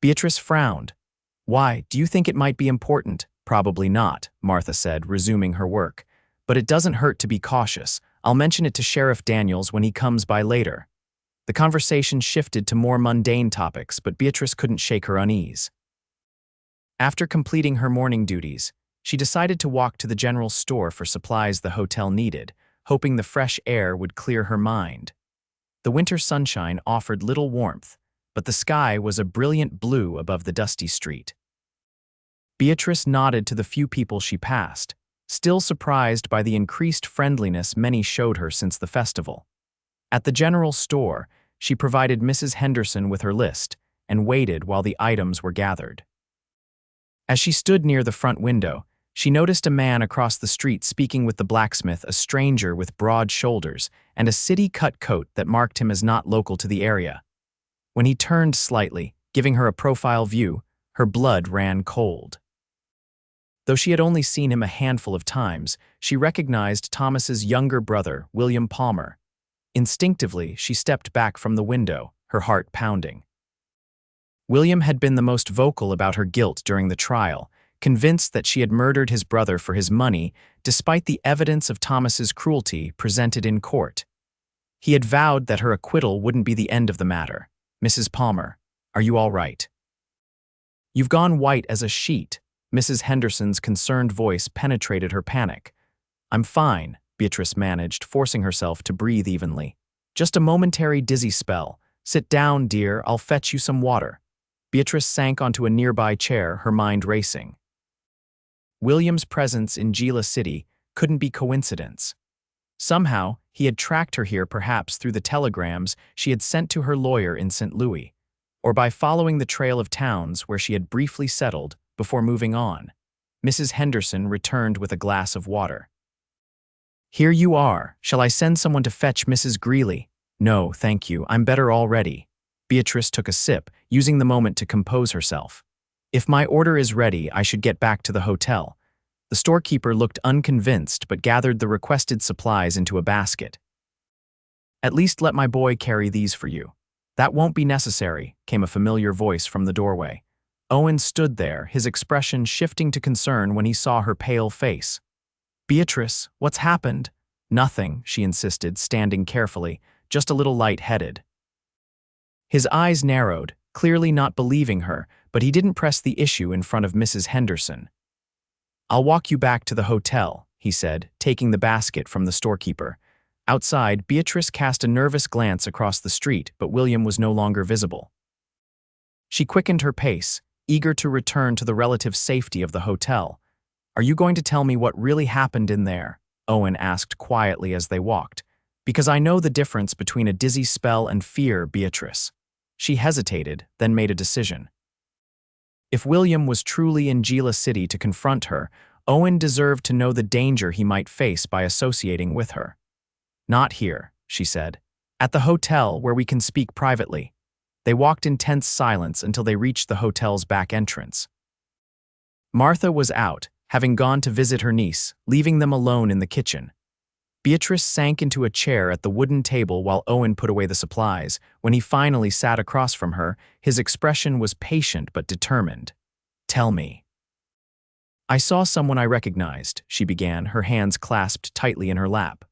Beatrice frowned. "Why, do you think it might be important?" "Probably not," Martha said, resuming her work. "But it doesn't hurt to be cautious. I'll mention it to Sheriff Daniels when he comes by later." The conversation shifted to more mundane topics, but Beatrice couldn't shake her unease. After completing her morning duties, she decided to walk to the general store for supplies the hotel needed, hoping the fresh air would clear her mind. The winter sunshine offered little warmth, but the sky was a brilliant blue above the dusty street. Beatrice nodded to the few people she passed, still surprised by the increased friendliness many showed her since the festival. At the general store, she provided Mrs. Henderson with her list and waited while the items were gathered. As she stood near the front window, she noticed a man across the street speaking with the blacksmith, a stranger with broad shoulders and a city-cut coat that marked him as not local to the area. When he turned slightly, giving her a profile view, her blood ran cold. Though she had only seen him a handful of times, she recognized Thomas's younger brother, William Palmer. Instinctively, she stepped back from the window, her heart pounding. William had been the most vocal about her guilt during the trial, convinced that she had murdered his brother for his money, despite the evidence of Thomas's cruelty presented in court. He had vowed that her acquittal wouldn't be the end of the matter. "Mrs. Palmer, are you all right?" "You've gone white as a sheet." Mrs. Henderson's concerned voice penetrated her panic. "I'm fine," Beatrice managed, forcing herself to breathe evenly. "Just a momentary dizzy spell. Sit down, dear, I'll fetch you some water." Beatrice sank onto a nearby chair, her mind racing. William's presence in Gila City couldn't be coincidence. Somehow, he had tracked her here, perhaps through the telegrams she had sent to her lawyer in St. Louis, or by following the trail of towns where she had briefly settled before moving on. Mrs. Henderson returned with a glass of water. "Here you are. Shall I send someone to fetch Mrs. Greeley?" No, thank you, I'm better already. Beatrice took a sip, using the moment to compose herself. If my order is ready, I should get back to the hotel. The storekeeper looked unconvinced but gathered the requested supplies into a basket. At least let my boy carry these for you. That won't be necessary, came a familiar voice from the doorway. Owen stood there, his expression shifting to concern when he saw her pale face. Beatrice, what's happened? Nothing, she insisted, standing carefully, just a little light-headed. His eyes narrowed, clearly not believing her, but he didn't press the issue in front of Mrs. Henderson. I'll walk you back to the hotel, he said, taking the basket from the storekeeper. Outside, Beatrice cast a nervous glance across the street, but William was no longer visible. She quickened her pace, eager to return to the relative safety of the hotel. Are you going to tell me what really happened in there? Owen asked quietly as they walked. Because I know the difference between a dizzy spell and fear, Beatrice. She hesitated, then made a decision. If William was truly in Gila City to confront her, Owen deserved to know the danger he might face by associating with her. Not here, she said. At the hotel where we can speak privately. They walked in tense silence until they reached the hotel's back entrance. Martha was out, having gone to visit her niece, leaving them alone in the kitchen. Beatrice sank into a chair at the wooden table while Owen put away the supplies. When he finally sat across from her, his expression was patient but determined. Tell me. I saw someone I recognized, she began, her hands clasped tightly in her lap.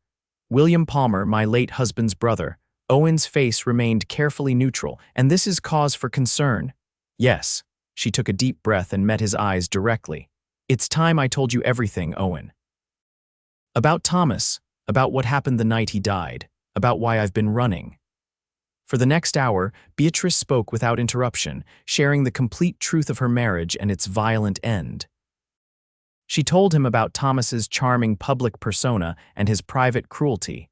William Palmer, my late husband's brother. Owen's face remained carefully neutral, and this is cause for concern. Yes. She took a deep breath and met his eyes directly. It's time I told you everything, Owen. About Thomas. About what happened the night he died, about why I've been running. For the next hour, Beatrice spoke without interruption, sharing the complete truth of her marriage and its violent end. She told him about Thomas's charming public persona and his private cruelty,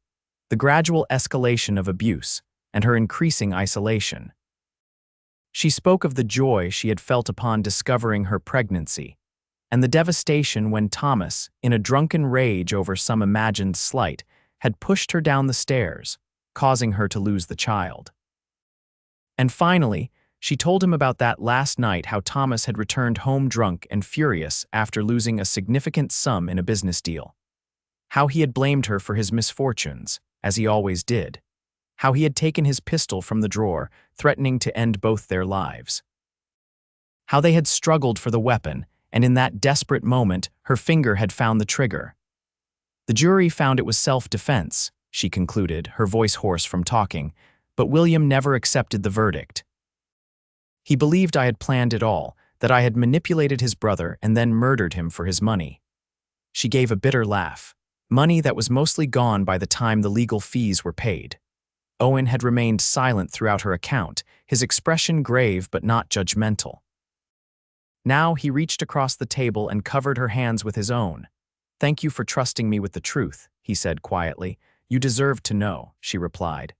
the gradual escalation of abuse, and her increasing isolation. She spoke of the joy she had felt upon discovering her pregnancy, and the devastation when Thomas, in a drunken rage over some imagined slight, had pushed her down the stairs, causing her to lose the child. And finally, she told him about that last night how Thomas had returned home drunk and furious after losing a significant sum in a business deal. How he had blamed her for his misfortunes, as he always did. How he had taken his pistol from the drawer, threatening to end both their lives. How they had struggled for the weapon, and in that desperate moment, her finger had found the trigger. The jury found it was self-defense, she concluded, her voice hoarse from talking, but William never accepted the verdict. He believed I had planned it all, that I had manipulated his brother and then murdered him for his money. She gave a bitter laugh, money that was mostly gone by the time the legal fees were paid. Owen had remained silent throughout her account, his expression grave but not judgmental. Now he reached across the table and covered her hands with his own. Thank you for trusting me with the truth, he said quietly. You deserve to know, she replied.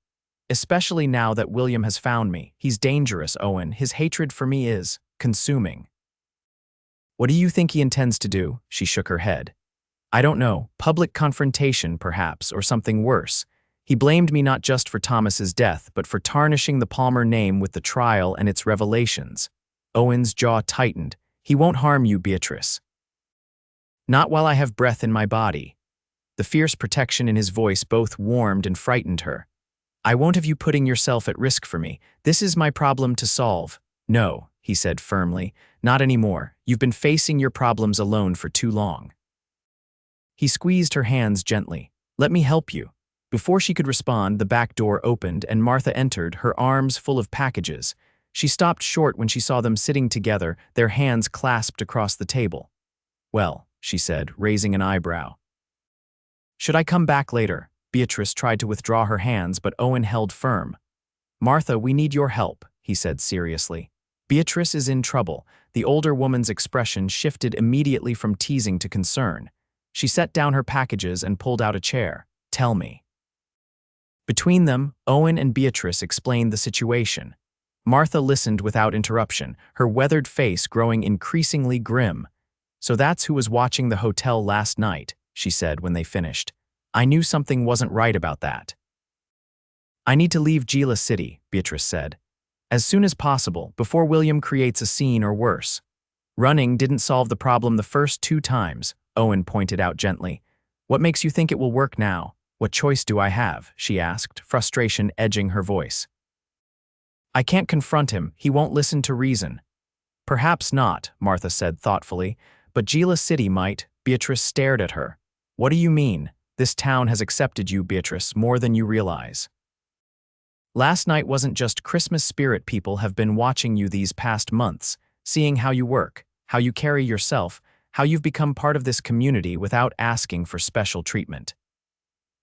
Especially now that William has found me. He's dangerous, Owen. His hatred for me is consuming. What do you think he intends to do? She shook her head. I don't know. Public confrontation, perhaps, or something worse. He blamed me not just for Thomas's death, but for tarnishing the Palmer name with the trial and its revelations. Owen's jaw tightened. He won't harm you, Beatrice. Not while I have breath in my body. The fierce protection in his voice both warmed and frightened her. I won't have you putting yourself at risk for me. This is my problem to solve. No, he said firmly, not anymore. You've been facing your problems alone for too long. He squeezed her hands gently. Let me help you. Before she could respond, the back door opened and Martha entered, her arms full of packages. She stopped short when she saw them sitting together, their hands clasped across the table. Well, she said, raising an eyebrow. Should I come back later? Beatrice tried to withdraw her hands, but Owen held firm. Martha, we need your help, he said seriously. Beatrice is in trouble. The older woman's expression shifted immediately from teasing to concern. She set down her packages and pulled out a chair. Tell me. Between them, Owen and Beatrice explained the situation. Martha listened without interruption, her weathered face growing increasingly grim. So that's who was watching the hotel last night, she said when they finished. I knew something wasn't right about that. I need to leave Gila City, Beatrice said. As soon as possible, before William creates a scene or worse. Running didn't solve the problem the first 2 times, Owen pointed out gently. What makes you think it will work now? What choice do I have? She asked, frustration edging her voice. I can't confront him, he won't listen to reason. Perhaps not, Martha said thoughtfully, but Gila City might. Beatrice stared at her. What do you mean? This town has accepted you, Beatrice, more than you realize. Last night wasn't just Christmas spirit. People have been watching you these past months, seeing how you work, how you carry yourself, how you've become part of this community without asking for special treatment.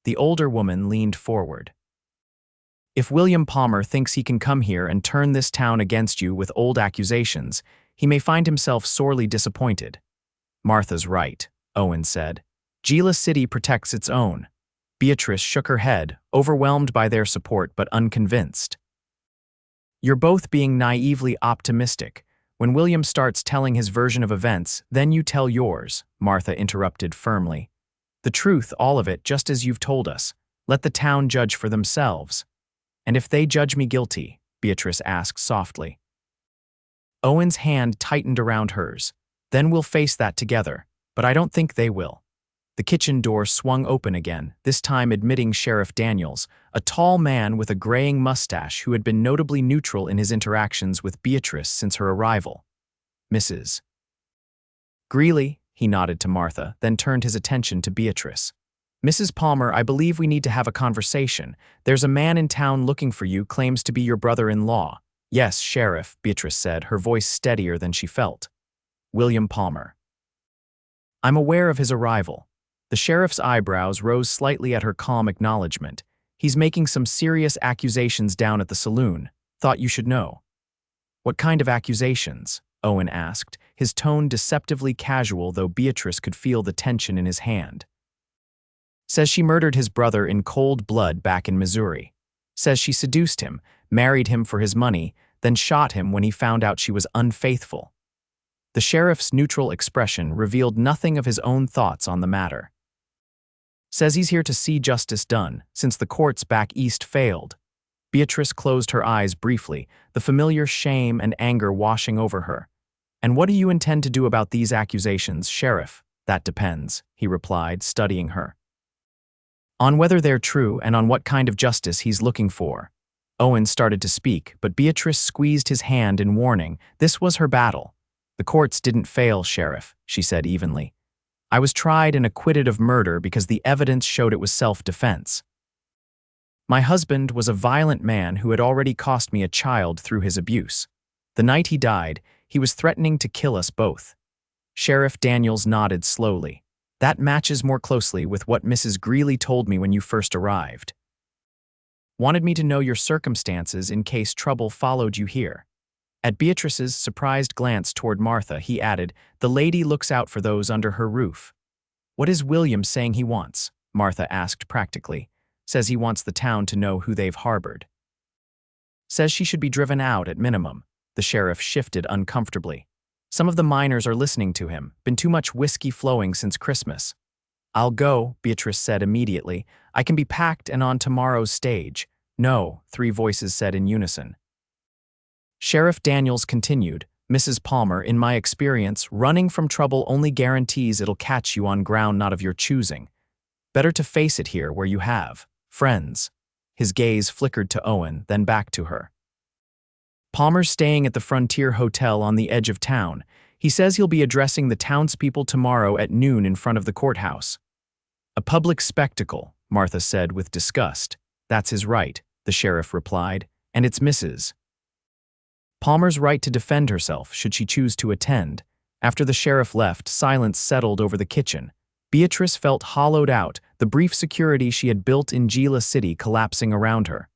The older woman leaned forward. If William Palmer thinks he can come here and turn this town against you with old accusations, he may find himself sorely disappointed. Martha's right, Owen said. Gila City protects its own. Beatrice shook her head, overwhelmed by their support but unconvinced. You're both being naively optimistic. When William starts telling his version of events, then you tell yours, Martha interrupted firmly. The truth, all of it, just as you've told us. Let the town judge for themselves. And if they judge me guilty, Beatrice asked softly. Owen's hand tightened around hers. Then we'll face that together, but I don't think they will. The kitchen door swung open again, this time admitting Sheriff Daniels, a tall man with a graying mustache who had been notably neutral in his interactions with Beatrice since her arrival. Mrs. Greeley, he nodded to Martha, then turned his attention to Beatrice. Mrs. Palmer, I believe we need to have a conversation. There's a man in town looking for you, claims to be your brother-in-law. Yes, Sheriff, Beatrice said, her voice steadier than she felt. William Palmer. I'm aware of his arrival. The sheriff's eyebrows rose slightly at her calm acknowledgement. He's making some serious accusations down at the saloon. Thought you should know. What kind of accusations? Owen asked, his tone deceptively casual though Beatrice could feel the tension in his hand. Says she murdered his brother in cold blood back in Missouri. Says she seduced him, married him for his money, then shot him when he found out she was unfaithful. The sheriff's neutral expression revealed nothing of his own thoughts on the matter. Says he's here to see justice done, since the courts back east failed. Beatrice closed her eyes briefly, the familiar shame and anger washing over her. And what do you intend to do about these accusations, Sheriff? That depends, he replied, studying her. On whether they're true and on what kind of justice he's looking for. Owen started to speak, but Beatrice squeezed his hand in warning. This was her battle. The courts didn't fail, Sheriff, she said evenly. I was tried and acquitted of murder because the evidence showed it was self-defense. My husband was a violent man who had already cost me a child through his abuse. The night he died, he was threatening to kill us both. Sheriff Daniels nodded slowly. That matches more closely with what Mrs. Greeley told me when you first arrived. Wanted me to know your circumstances in case trouble followed you here. At Beatrice's surprised glance toward Martha, he added, the lady looks out for those under her roof. What is William saying he wants? Martha asked practically. Says he wants the town to know who they've harbored. Says she should be driven out at minimum. The sheriff shifted uncomfortably. Some of the miners are listening to him. Been too much whiskey flowing since Christmas. I'll go, Beatrice said immediately. I can be packed and on tomorrow's stage. No, 3 voices said in unison. Sheriff Daniels continued, Mrs. Palmer, in my experience, running from trouble only guarantees it'll catch you on ground not of your choosing. Better to face it here where you have friends. His gaze flickered to Owen, then back to her. Palmer's staying at the Frontier Hotel on the edge of town. He says he'll be addressing the townspeople tomorrow at noon in front of the courthouse. A public spectacle, Martha said with disgust. That's his right, the sheriff replied, and it's Mrs. Palmer's right to defend herself should she choose to attend. After the sheriff left, silence settled over the kitchen. Beatrice felt hollowed out, the brief security she had built in Gila City collapsing around her.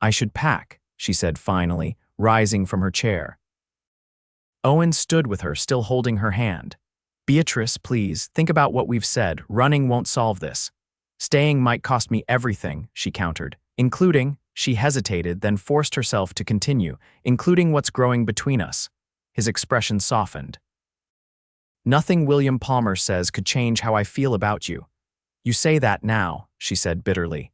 I should pack, she said finally, rising from her chair. Owen stood with her, still holding her hand. Beatrice, please, think about what we've said. Running won't solve this. Staying might cost me everything, she countered, including, she hesitated, then forced herself to continue, including what's growing between us. His expression softened. Nothing William Palmer says could change how I feel about you. You say that now, she said bitterly.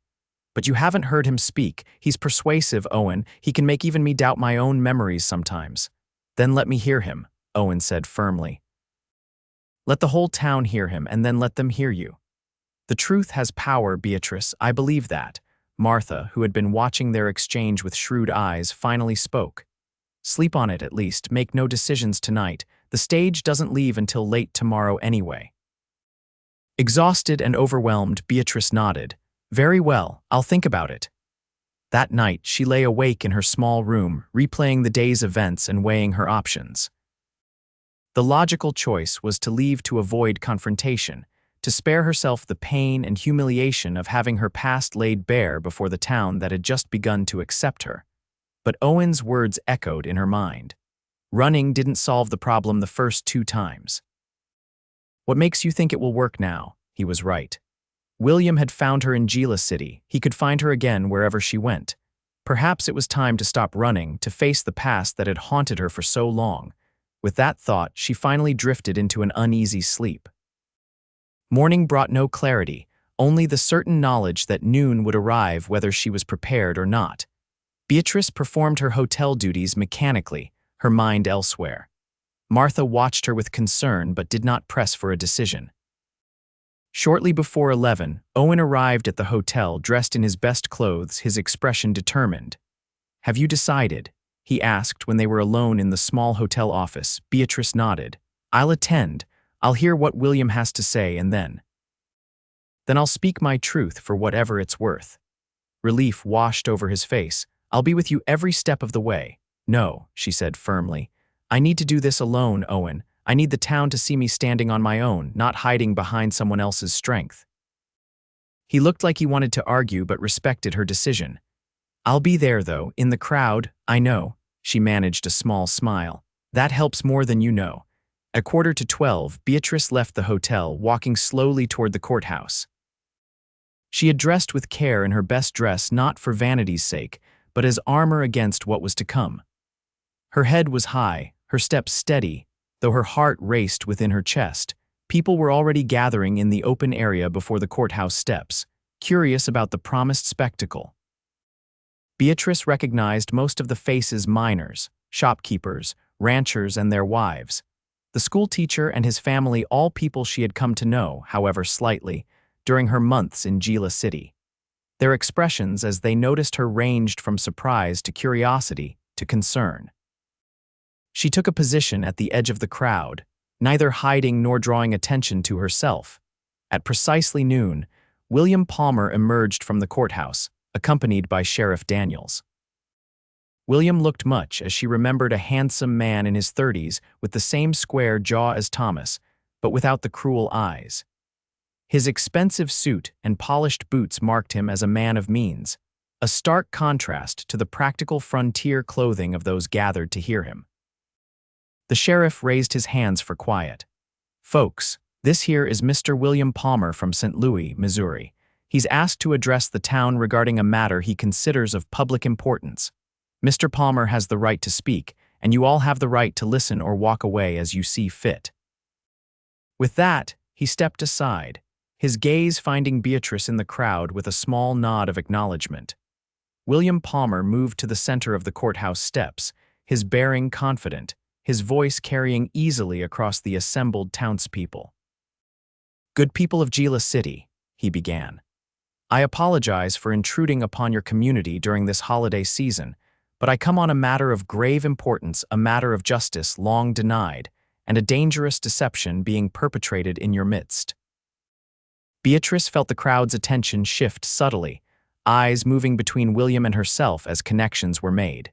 But you haven't heard him speak. He's persuasive, Owen. He can make even me doubt my own memories sometimes. Then let me hear him, Owen said firmly. Let the whole town hear him, and then let them hear you. The truth has power, Beatrice, I believe that. Martha, who had been watching their exchange with shrewd eyes, finally spoke. Sleep on it at least, make no decisions tonight. The stage doesn't leave until late tomorrow anyway. Exhausted and overwhelmed, Beatrice nodded. Very well, I'll think about it. That night, she lay awake in her small room, replaying the day's events and weighing her options. The logical choice was to leave to avoid confrontation, to spare herself the pain and humiliation of having her past laid bare before the town that had just begun to accept her. But Owen's words echoed in her mind. Running didn't solve the problem the first 2 times. What makes you think it will work now? He was right. William had found her in Gila City. He could find her again wherever she went. Perhaps it was time to stop running, to face the past that had haunted her for so long. With that thought, she finally drifted into an uneasy sleep. Morning brought no clarity, only the certain knowledge that noon would arrive whether she was prepared or not. Beatrice performed her hotel duties mechanically, her mind elsewhere. Martha watched her with concern but did not press for a decision. Shortly before 11, Owen arrived at the hotel dressed in his best clothes, his expression determined. Have you decided? He asked when they were alone in the small hotel office. Beatrice nodded. I'll attend. I'll hear what William has to say and then I'll speak my truth for whatever it's worth. Relief washed over his face. I'll be with you every step of the way. No, she said firmly. I need to do this alone, Owen. I need the town to see me standing on my own, not hiding behind someone else's strength. He looked like he wanted to argue but respected her decision. I'll be there, though, in the crowd, I know. She managed a small smile. That helps more than you know. At 11:45, Beatrice left the hotel, walking slowly toward the courthouse. She had dressed with care in her best dress, not for vanity's sake, but as armor against what was to come. Her head was high, her steps steady, though her heart raced within her chest. People were already gathering in the open area before the courthouse steps, curious about the promised spectacle. Beatrice recognized most of the faces: miners, shopkeepers, ranchers, and their wives. The schoolteacher and his family, all people she had come to know, however slightly, during her months in Gila City. Their expressions as they noticed her ranged from surprise to curiosity to concern. She took a position at the edge of the crowd, neither hiding nor drawing attention to herself. At precisely noon, William Palmer emerged from the courthouse, accompanied by Sheriff Daniels. William looked much as she remembered a handsome man in his 30s with the same square jaw as Thomas, but without the cruel eyes. His expensive suit and polished boots marked him as a man of means, a stark contrast to the practical frontier clothing of those gathered to hear him. The sheriff raised his hands for quiet. Folks, this here is Mr. William Palmer from St. Louis, Missouri. He's asked to address the town regarding a matter he considers of public importance. Mr. Palmer has the right to speak, and you all have the right to listen or walk away as you see fit. With that, he stepped aside, his gaze finding Beatrice in the crowd with a small nod of acknowledgement. William Palmer moved to the center of the courthouse steps, his bearing confident, his voice carrying easily across the assembled townspeople. Good people of Gila City, he began. I apologize for intruding upon your community during this holiday season, but I come on a matter of grave importance, a matter of justice long denied, and a dangerous deception being perpetrated in your midst. Beatrice felt the crowd's attention shift subtly, eyes moving between William and herself as connections were made.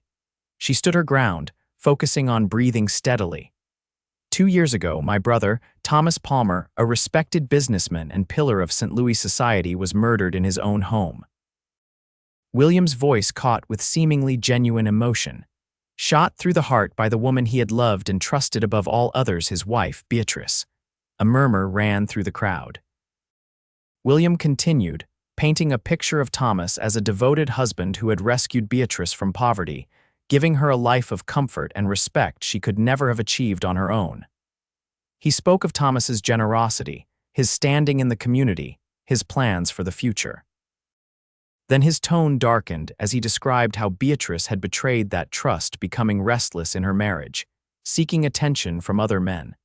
She stood her ground, focusing on breathing steadily. 2 years ago, my brother, Thomas Palmer, a respected businessman and pillar of St. Louis society, was murdered in his own home. William's voice caught with seemingly genuine emotion. Shot through the heart by the woman he had loved and trusted above all others, his wife, Beatrice. A murmur ran through the crowd. William continued, painting a picture of Thomas as a devoted husband who had rescued Beatrice from poverty, giving her a life of comfort and respect she could never have achieved on her own. He spoke of Thomas's generosity, his standing in the community, his plans for the future. Then his tone darkened as he described how Beatrice had betrayed that trust, becoming restless in her marriage, seeking attention from other men.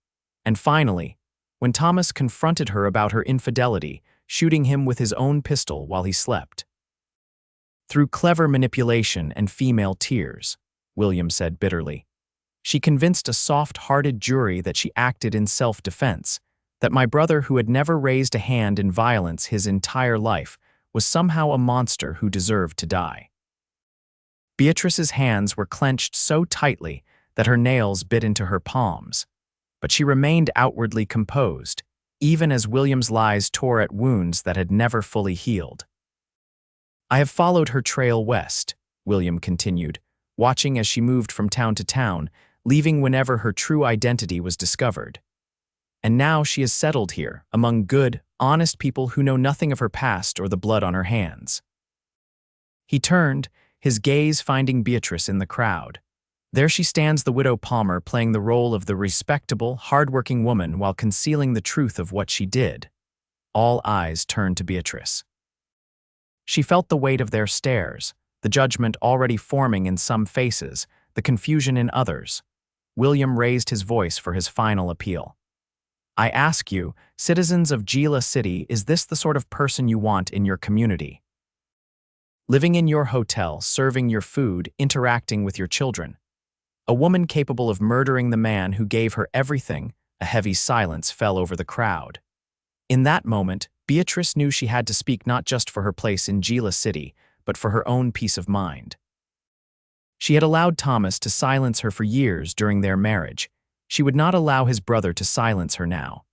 And finally, when Thomas confronted her about her infidelity, shooting him with his own pistol while he slept. Through clever manipulation and female tears, William said bitterly. She convinced a soft-hearted jury that she acted in self-defense, that my brother, who had never raised a hand in violence his entire life, was somehow a monster who deserved to die. Beatrice's hands were clenched so tightly that her nails bit into her palms, but she remained outwardly composed, even as William's lies tore at wounds that had never fully healed. I have followed her trail west, William continued, watching as she moved from town to town, leaving whenever her true identity was discovered. And now she is settled here, among good, honest people who know nothing of her past or the blood on her hands. He turned, his gaze finding Beatrice in the crowd. There she stands, the widow Palmer, playing the role of the respectable, hard-working woman while concealing the truth of what she did. All eyes turned to Beatrice. She felt the weight of their stares, the judgment already forming in some faces, the confusion in others. William raised his voice for his final appeal. I ask you, citizens of Gila City, is this the sort of person you want in your community? Living in your hotel, serving your food, interacting with your children. A woman capable of murdering the man who gave her everything. A heavy silence fell over the crowd. In that moment, Beatrice knew she had to speak not just for her place in Gila City, but for her own peace of mind. She had allowed Thomas to silence her for years during their marriage. She would not allow his brother to silence her now.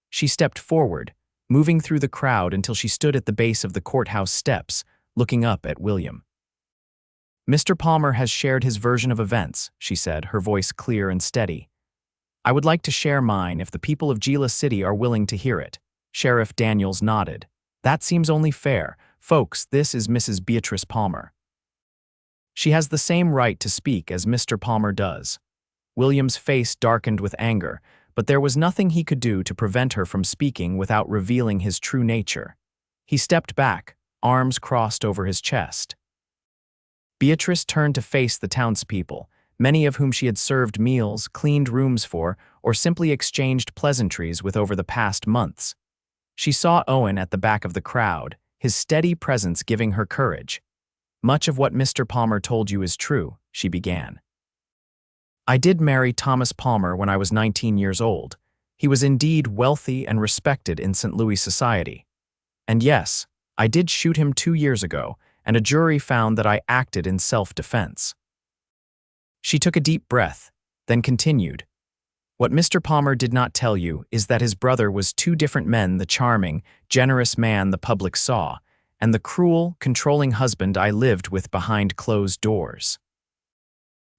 She stepped forward, moving through the crowd until she stood at the base of the courthouse steps, looking up at William. Mr. Palmer has shared his version of events, she said, her voice clear and steady. I would like to share mine if the people of Gila City are willing to hear it. Sheriff Daniels nodded. That seems only fair. Folks, this is Mrs. Beatrice Palmer. She has the same right to speak as Mr. Palmer does. William's face darkened with anger, but there was nothing he could do to prevent her from speaking without revealing his true nature. He stepped back, arms crossed over his chest. Beatrice turned to face the townspeople, many of whom she had served meals, cleaned rooms for, or simply exchanged pleasantries with over the past months. She saw Owen at the back of the crowd, his steady presence giving her courage. Much of what Mr. Palmer told you is true, she began. I did marry Thomas Palmer when I was 19 years old. He was indeed wealthy and respected in St. Louis society. And yes, I did shoot him 2 years ago, and a jury found that I acted in self-defense. She took a deep breath, then continued. What Mr. Palmer did not tell you is that his brother was 2 different men, the charming, generous man the public saw, and the cruel, controlling husband I lived with behind closed doors.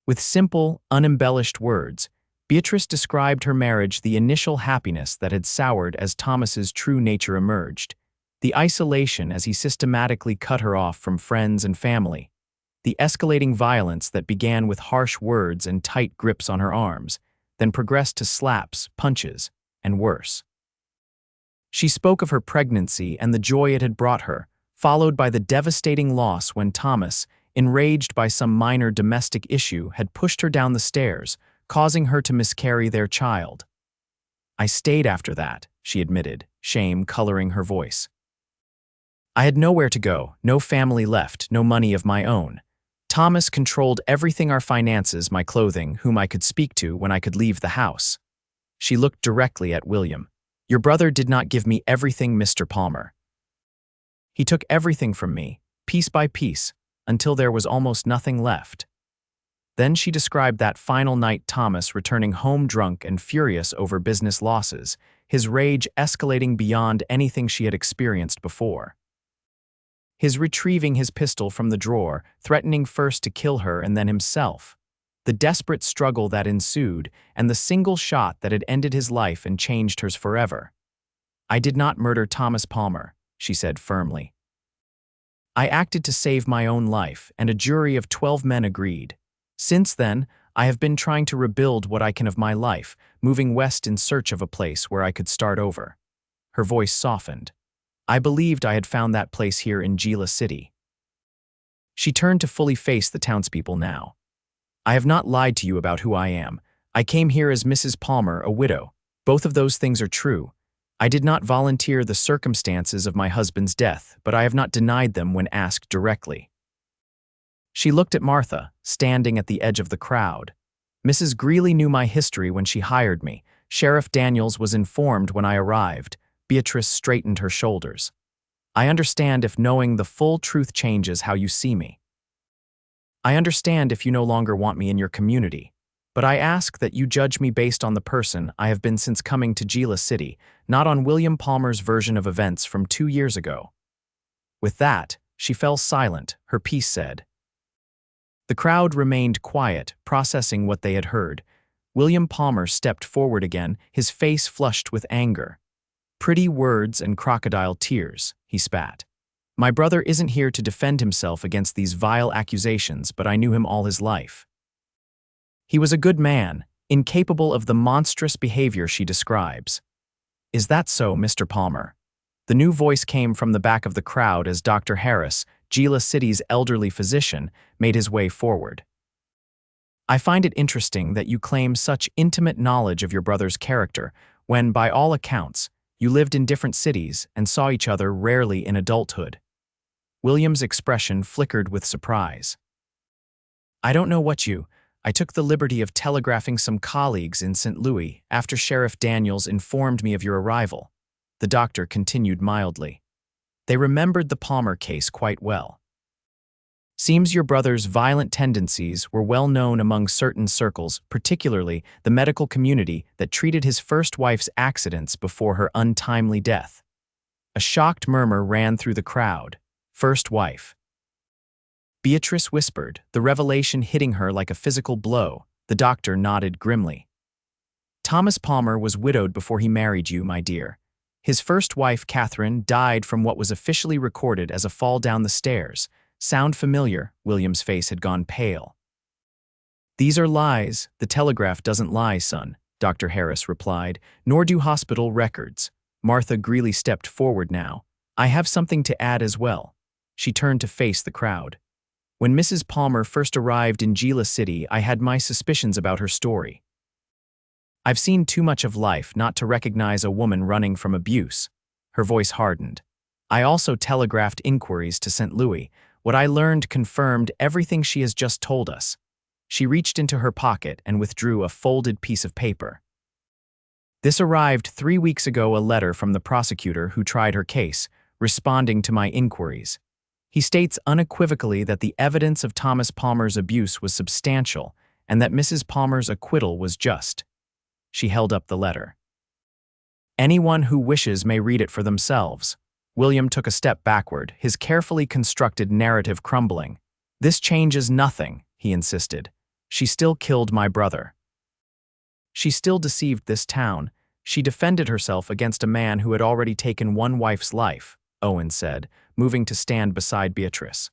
With simple, unembellished words, Beatrice described her marriage, the initial happiness that had soured as Thomas's true nature emerged, the isolation as he systematically cut her off from friends and family, the escalating violence that began with harsh words and tight grips on her arms, then progressed to slaps, punches, and worse. She spoke of her pregnancy and the joy it had brought her, followed by the devastating loss when Thomas, enraged by some minor domestic issue, had pushed her down the stairs, causing her to miscarry their child. I stayed after that, she admitted, shame coloring her voice. I had nowhere to go, no family left, no money of my own. Thomas controlled everything, our finances, my clothing, whom I could speak to when I could leave the house. She looked directly at William. Your brother did not give me everything, Mr. Palmer. He took everything from me, piece by piece, until there was almost nothing left. Then she described that final night, Thomas returning home drunk and furious over business losses, his rage escalating beyond anything she had experienced before. His retrieving his pistol from the drawer, threatening first to kill her and then himself. The desperate struggle that ensued, and the single shot that had ended his life and changed hers forever. I did not murder Thomas Palmer, she said firmly. I acted to save my own life, and a jury of 12 men agreed. Since then, I have been trying to rebuild what I can of my life, moving west in search of a place where I could start over. Her voice softened. I believed I had found that place here in Gila City. She turned to fully face the townspeople now. "I have not lied to you about who I am. I came here as Mrs. Palmer, a widow. Both of those things are true. I did not volunteer the circumstances of my husband's death, but I have not denied them when asked directly." She looked at Martha, standing at the edge of the crowd. "Mrs. Greeley knew my history when she hired me. Sheriff Daniels was informed when I arrived." Beatrice straightened her shoulders. "I understand if knowing the full truth changes how you see me. I understand if you no longer want me in your community. But I ask that you judge me based on the person I have been since coming to Gila City, not on William Palmer's version of events from 2 years ago." With that, she fell silent, her piece said. The crowd remained quiet, processing what they had heard. William Palmer stepped forward again, his face flushed with anger. "Pretty words and crocodile tears," he spat. "My brother isn't here to defend himself against these vile accusations, but I knew him all his life. He was a good man, incapable of the monstrous behavior she describes." "Is that so, Mr. Palmer?" The new voice came from the back of the crowd as Dr. Harris, Gila City's elderly physician, made his way forward. "I find it interesting that you claim such intimate knowledge of your brother's character when, by all accounts, you lived in different cities and saw each other rarely in adulthood." William's expression flickered with surprise. "I don't know what I took the liberty of telegraphing some colleagues in St. Louis after Sheriff Daniels informed me of your arrival," the doctor continued mildly. "They remembered the Palmer case quite well. Seems your brother's violent tendencies were well known among certain circles, particularly the medical community that treated his first wife's accidents before her untimely death." A shocked murmur ran through the crowd. "First wife." Beatrice whispered, the revelation hitting her like a physical blow. The doctor nodded grimly. "Thomas Palmer was widowed before he married you, my dear. His first wife, Catherine, died from what was officially recorded as a fall down the stairs. Sound familiar?" William's face had gone pale. "These are lies. The Telegraph doesn't lie, son," Dr. Harris replied, "nor do hospital records." Martha Greeley stepped forward now. "I have something to add as well." She turned to face the crowd. "When Mrs. Palmer first arrived in Gila City, I had my suspicions about her story. I've seen too much of life not to recognize a woman running from abuse." Her voice hardened. "I also telegraphed inquiries to St. Louis. What I learned confirmed everything she has just told us." She reached into her pocket and withdrew a folded piece of paper. "This arrived 3 weeks ago, a letter from the prosecutor who tried her case, responding to my inquiries. He states unequivocally that the evidence of Thomas Palmer's abuse was substantial and that Mrs. Palmer's acquittal was just." She held up the letter. "Anyone who wishes may read it for themselves." William took a step backward, his carefully constructed narrative crumbling. "This changes nothing," he insisted. "She still killed my brother. She still deceived this town. She defended herself against a man who had already taken one wife's life," Owen said, moving to stand beside Beatrice.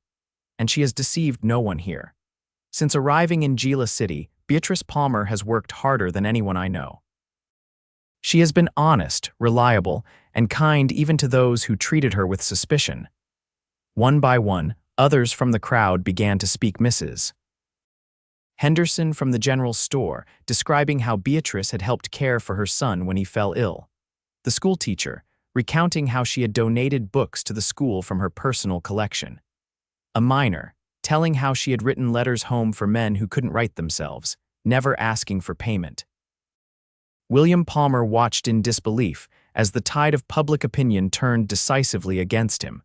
"And she has deceived no one here. Since arriving in Gila City, Beatrice Palmer has worked harder than anyone I know. She has been honest, reliable, and kind even to those who treated her with suspicion." One by one, others from the crowd began to speak. Mrs. Henderson from the general store, describing how Beatrice had helped care for her son when he fell ill. The school teacher, recounting how she had donated books to the school from her personal collection. A miner, telling how she had written letters home for men who couldn't write themselves, never asking for payment. William Palmer watched in disbelief as the tide of public opinion turned decisively against him.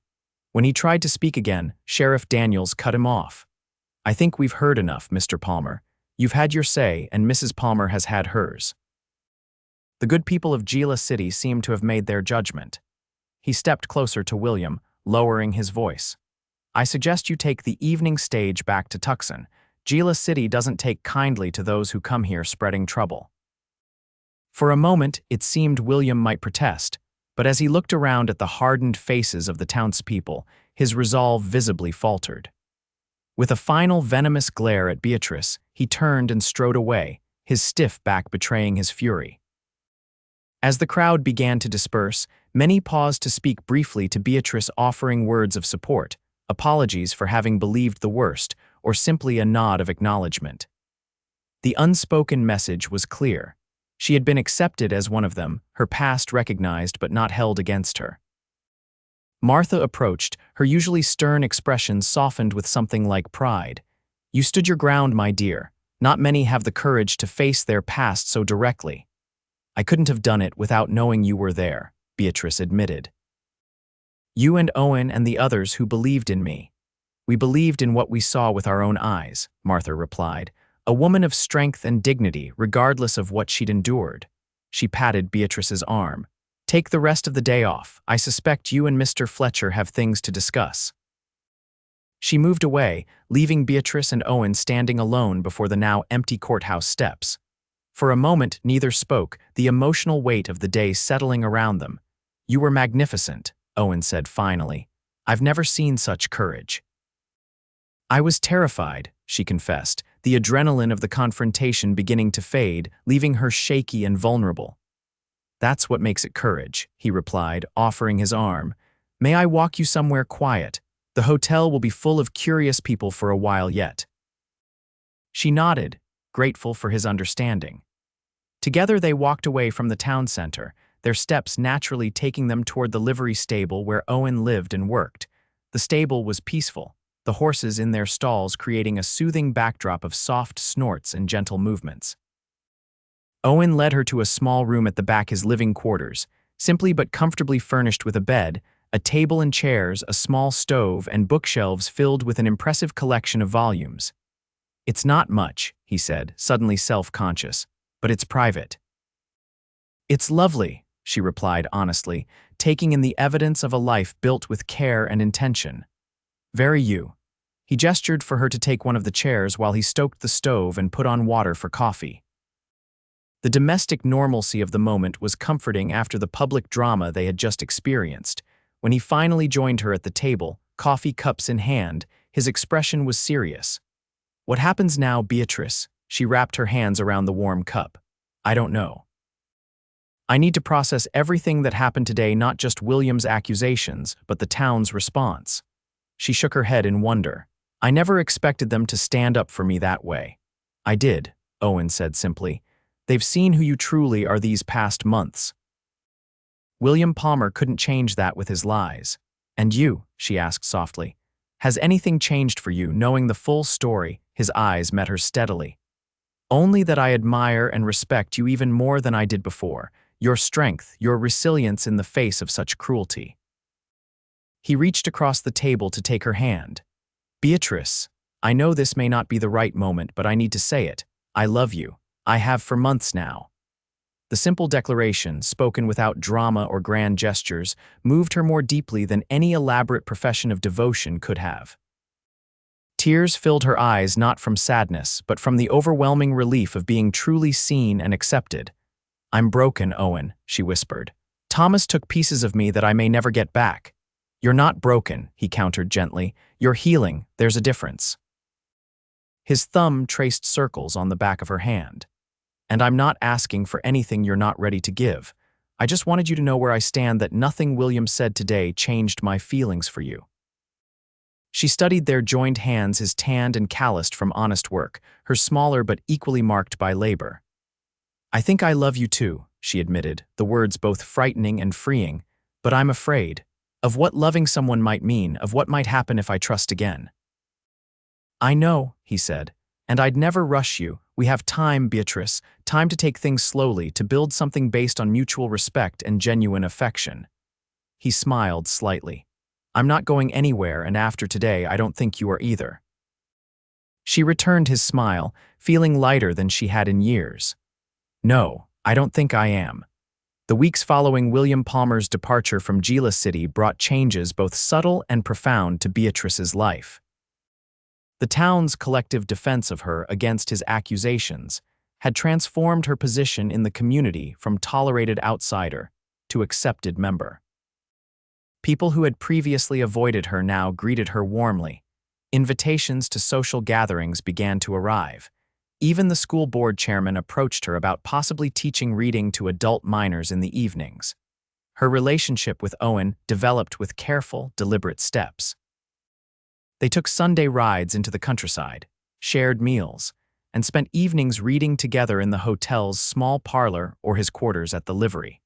When he tried to speak again, Sheriff Daniels cut him off. "I think we've heard enough, Mr. Palmer. You've had your say, and Mrs. Palmer has had hers." The good people of Gila City seemed to have made their judgment. He stepped closer to William, lowering his voice. "I suggest you take the evening stage back to Tucson. Gila City doesn't take kindly to those who come here spreading trouble." For a moment, it seemed William might protest, but as he looked around at the hardened faces of the townspeople, his resolve visibly faltered. With a final venomous glare at Beatrice, he turned and strode away, his stiff back betraying his fury. As the crowd began to disperse, many paused to speak briefly to Beatrice, offering words of support. apologies for having believed the worst, or simply a nod of acknowledgement. The unspoken message was clear. She had been accepted as one of them, her past recognized but not held against her. Martha approached, her usually stern expression softened with something like pride. "You stood your ground, my dear. Not many have the courage to face their past so directly." "I couldn't have done it without knowing you were there," Beatrice admitted. "You and Owen and the others who believed in me. We believed in what we saw with our own eyes," Martha replied, a woman of strength and dignity regardless of what she'd endured. She patted Beatrice's arm. "Take the rest of the day off. I suspect you and Mr. Fletcher have things to discuss." She moved away, leaving Beatrice and Owen standing alone before the now empty courthouse steps. For a moment, neither spoke, the emotional weight of the day settling around them. "You were magnificent," Owen said finally. "I've never seen such courage." "I was terrified," she confessed, the adrenaline of the confrontation beginning to fade, leaving her shaky and vulnerable. "That's what makes it courage," he replied, offering his arm. "May I walk you somewhere quiet? The hotel will be full of curious people for a while yet." She nodded, grateful for his understanding. Together they walked away from the town center, their steps naturally taking them toward the livery stable where Owen lived and worked. The stable was peaceful, the horses in their stalls creating a soothing backdrop of soft snorts and gentle movements. Owen led her to a small room at the back, his living quarters, simply but comfortably furnished with a bed, a table and chairs, a small stove, and bookshelves filled with an impressive collection of volumes. "It's not much," he said, suddenly self-conscious, "but it's private." "It's lovely," she replied honestly, taking in the evidence of a life built with care and intention. "Very you." He gestured for her to take one of the chairs while he stoked the stove and put on water for coffee. The domestic normalcy of the moment was comforting after the public drama they had just experienced. When he finally joined her at the table, coffee cups in hand, his expression was serious. "What happens now, Beatrice?" She wrapped her hands around the warm cup. "I don't know. I need to process everything that happened today, not just William's accusations, but the town's response." She shook her head in wonder. "I never expected them to stand up for me that way." "I did," Owen said simply. "They've seen who you truly are these past months." William Palmer couldn't change that with his lies. "And you?" she asked softly. "Has anything changed for you, knowing the full story?" His eyes met hers steadily. "Only that I admire and respect you even more than I did before. Your strength, your resilience in the face of such cruelty." He reached across the table to take her hand. "Beatrice, I know this may not be the right moment, but I need to say it. I love you. I have for months now." The simple declaration, spoken without drama or grand gestures, moved her more deeply than any elaborate profession of devotion could have. Tears filled her eyes not from sadness, but from the overwhelming relief of being truly seen and accepted. "I'm broken, Owen," she whispered. "Thomas took pieces of me that I may never get back." "You're not broken," he countered gently. "You're healing. There's a difference." His thumb traced circles on the back of her hand. "And I'm not asking for anything you're not ready to give. I just wanted you to know where I stand, that nothing William said today changed my feelings for you." She studied their joined hands, his tanned and calloused from honest work, her smaller but equally marked by labor. "I think I love you too," she admitted, the words both frightening and freeing. "But I'm afraid of what loving someone might mean, of what might happen if I trust again." "I know," he said, "and I'd never rush you. We have time, Beatrice, time to take things slowly, to build something based on mutual respect and genuine affection." He smiled slightly. "I'm not going anywhere, and after today, I don't think you are either." She returned his smile, feeling lighter than she had in years. "No, I don't think I am." The weeks following William Palmer's departure from Gila City brought changes both subtle and profound to Beatrice's life. The town's collective defense of her against his accusations had transformed her position in the community from tolerated outsider to accepted member. People who had previously avoided her now greeted her warmly. Invitations to social gatherings began to arrive. Even the school board chairman approached her about possibly teaching reading to adult minors in the evenings. Her relationship with Owen developed with careful, deliberate steps. They took Sunday rides into the countryside, shared meals, and spent evenings reading together in the hotel's small parlor or his quarters at the Livery.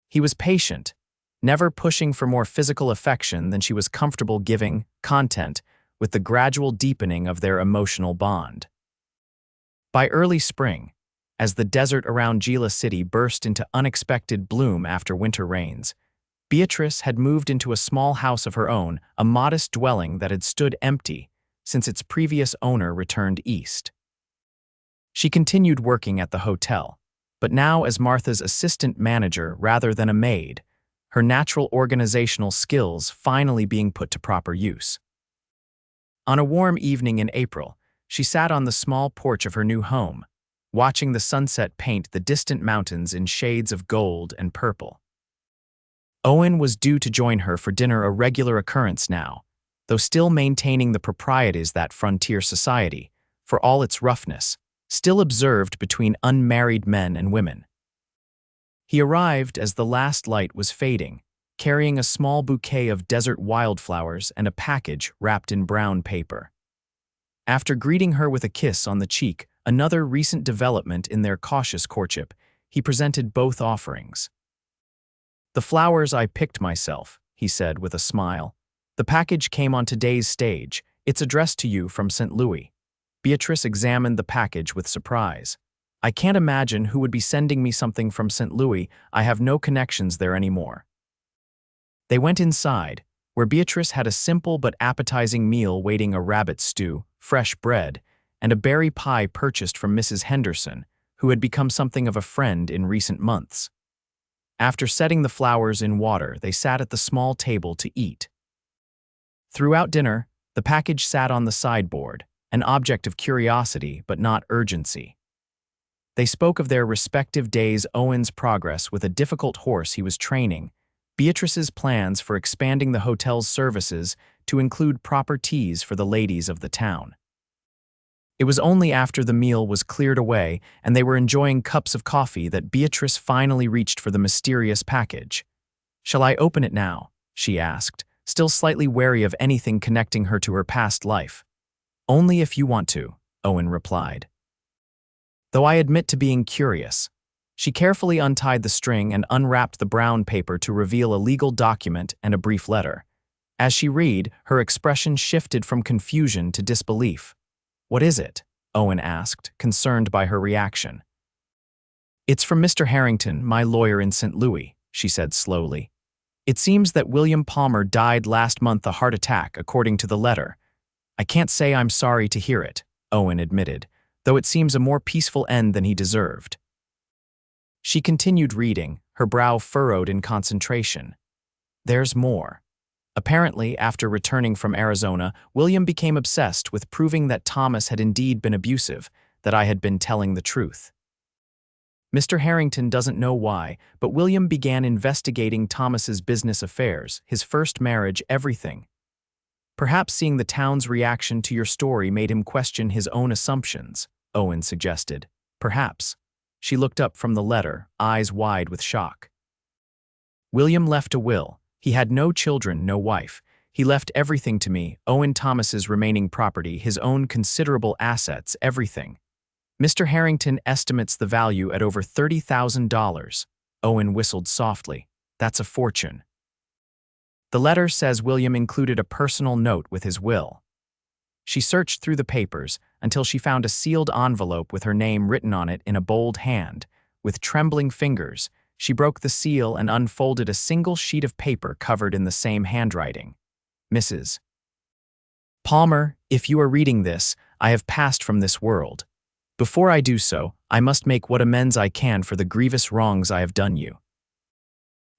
He was patient, never pushing for more physical affection than she was comfortable giving, content with the gradual deepening of their emotional bond. By early spring, as the desert around Gila City burst into unexpected bloom after winter rains, Beatrice had moved into a small house of her own, a modest dwelling that had stood empty since its previous owner returned east. She continued working at the hotel, but now as Martha's assistant manager rather than a maid, her natural organizational skills finally being put to proper use. On a warm evening in April, she sat on the small porch of her new home, watching the sunset paint the distant mountains in shades of gold and purple. Owen was due to join her for dinner, a regular occurrence now, though still maintaining the proprieties that frontier society, for all its roughness, still observed between unmarried men and women. He arrived as the last light was fading, carrying a small bouquet of desert wildflowers and a package wrapped in brown paper. After greeting her with a kiss on the cheek, another recent development in their cautious courtship, he presented both offerings. "The flowers I picked myself," he said with a smile. "The package came on today's stage. It's addressed to you from St. Louis." Beatrice examined the package with surprise. "I can't imagine who would be sending me something from St. Louis. I have no connections there anymore." They went inside, where Beatrice had a simple but appetizing meal waiting: a rabbit stew, fresh bread, and a berry pie purchased from Mrs. Henderson, who had become something of a friend in recent months. After setting the flowers in water, they sat at the small table to eat. Throughout dinner, the package sat on the sideboard, an object of curiosity but not urgency. They spoke of their respective days: Owen's progress with a difficult horse he was training, Beatrice's plans for expanding the hotel's services to include proper teas for the ladies of the town. It was only after the meal was cleared away and they were enjoying cups of coffee that Beatrice finally reached for the mysterious package. "Shall I open it now?" she asked, still slightly wary of anything connecting her to her past life. "Only if you want to," Owen replied. "Though I admit to being curious." She carefully untied the string and unwrapped the brown paper to reveal a legal document and a brief letter. As she read, her expression shifted from confusion to disbelief. "What is it?" Owen asked, concerned by her reaction. "It's from Mr. Harrington, my lawyer in St. Louis," she said slowly. "It seems that William Palmer died last month, a heart attack, according to the letter." "I can't say I'm sorry to hear it," Owen admitted, "though it seems a more peaceful end than he deserved." She continued reading, her brow furrowed in concentration. "There's more. Apparently, after returning from Arizona, William became obsessed with proving that Thomas had indeed been abusive, that I had been telling the truth. Mr. Harrington doesn't know why, but William began investigating Thomas's business affairs, his first marriage, everything. Perhaps seeing the town's reaction to your story made him question his own assumptions," Owen suggested. "Perhaps." She looked up from the letter, eyes wide with shock. "William left a will. He had no children, no wife. He left everything to me, Owen Thomas's remaining property, his own considerable assets, everything. Mr. Harrington estimates the value at over $30,000. Owen whistled softly. "That's a fortune." "The letter says William included a personal note with his will." She searched through the papers until she found a sealed envelope with her name written on it in a bold hand. With trembling fingers, she broke the seal and unfolded a single sheet of paper covered in the same handwriting. "Mrs. Palmer, if you are reading this, I have passed from this world. Before I do so, I must make what amends I can for the grievous wrongs I have done you.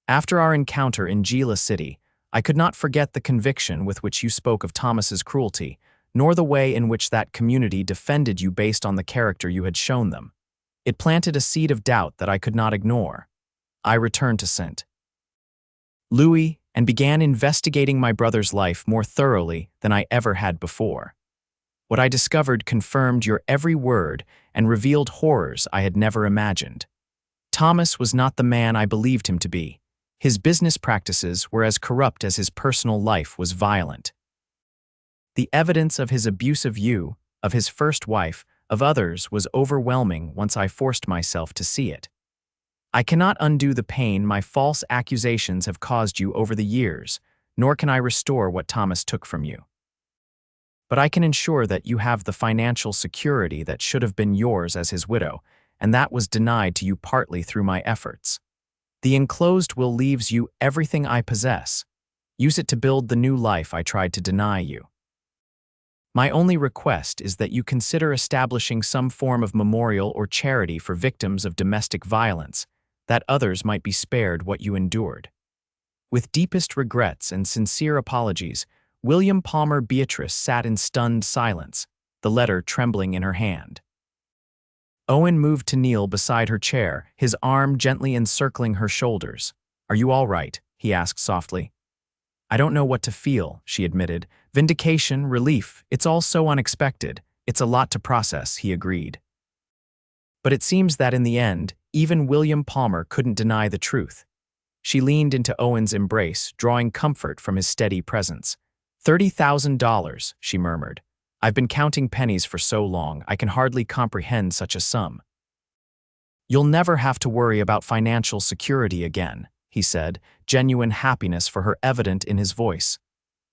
After our encounter in Gila City, I could not forget the conviction with which you spoke of Thomas's cruelty, nor the way in which that community defended you based on the character you had shown them. It planted a seed of doubt that I could not ignore. I returned to St. Louis and began investigating my brother's life more thoroughly than I ever had before. What I discovered confirmed your every word and revealed horrors I had never imagined. Thomas was not the man I believed him to be. His business practices were as corrupt as his personal life was violent. The evidence of his abuse of you, of his first wife, of others was overwhelming once I forced myself to see it. I cannot undo the pain my false accusations have caused you over the years, nor can I restore what Thomas took from you. But I can ensure that you have the financial security that should have been yours as his widow, and that was denied to you partly through my efforts. The enclosed will leaves you everything I possess. Use it to build the new life I tried to deny you. My only request is that you consider establishing some form of memorial or charity for victims of domestic violence, that others might be spared what you endured. With deepest regrets and sincere apologies, William Palmer. Beatrice sat in stunned silence, the letter trembling in her hand. Owen moved to kneel beside her chair, his arm gently encircling her shoulders. "Are you all right?" he asked softly. "I don't know what to feel," she admitted. "Vindication, relief, it's all so unexpected. It's a lot to process," he agreed. But it seems that in the end, even William Palmer couldn't deny the truth. She leaned into Owen's embrace, drawing comfort from his steady presence. $30,000, she murmured. "I've been counting pennies for so long, I can hardly comprehend such a sum." "You'll never have to worry about financial security again," he said, genuine happiness for her evident in his voice.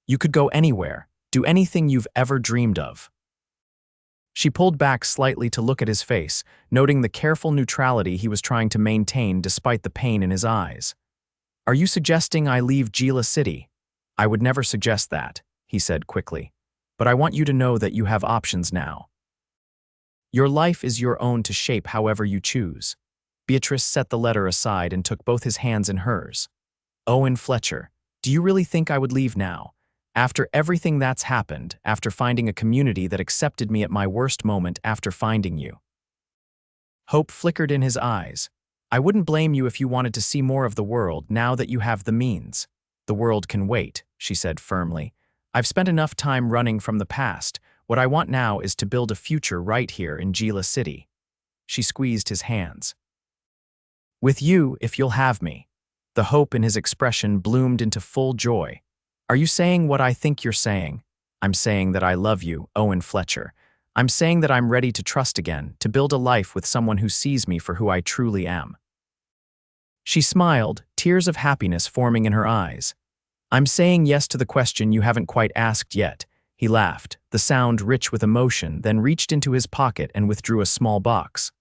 "You could go anywhere, do anything you've ever dreamed of." She pulled back slightly to look at his face, noting the careful neutrality he was trying to maintain despite the pain in his eyes. "Are you suggesting I leave Gila City?" "I would never suggest that," he said quickly. "But I want you to know that you have options now. Your life is your own to shape however you choose." Beatrice set the letter aside and took both his hands in hers. "Owen Fletcher, do you really think I would leave now? After everything that's happened, after finding a community that accepted me at my worst moment, after finding you?" Hope flickered in his eyes. "I wouldn't blame you if you wanted to see more of the world now that you have the means. The world can wait," she said firmly. "I've spent enough time running from the past. What I want now is to build a future right here in Gila City." She squeezed his hands. "With you, if you'll have me." The hope in his expression bloomed into full joy. "Are you saying what I think you're saying?" "I'm saying that I love you, Owen Fletcher. I'm saying that I'm ready to trust again, to build a life with someone who sees me for who I truly am." She smiled, tears of happiness forming in her eyes. "I'm saying yes to the question you haven't quite asked yet." He laughed, the sound rich with emotion, then reached into his pocket and withdrew a small box.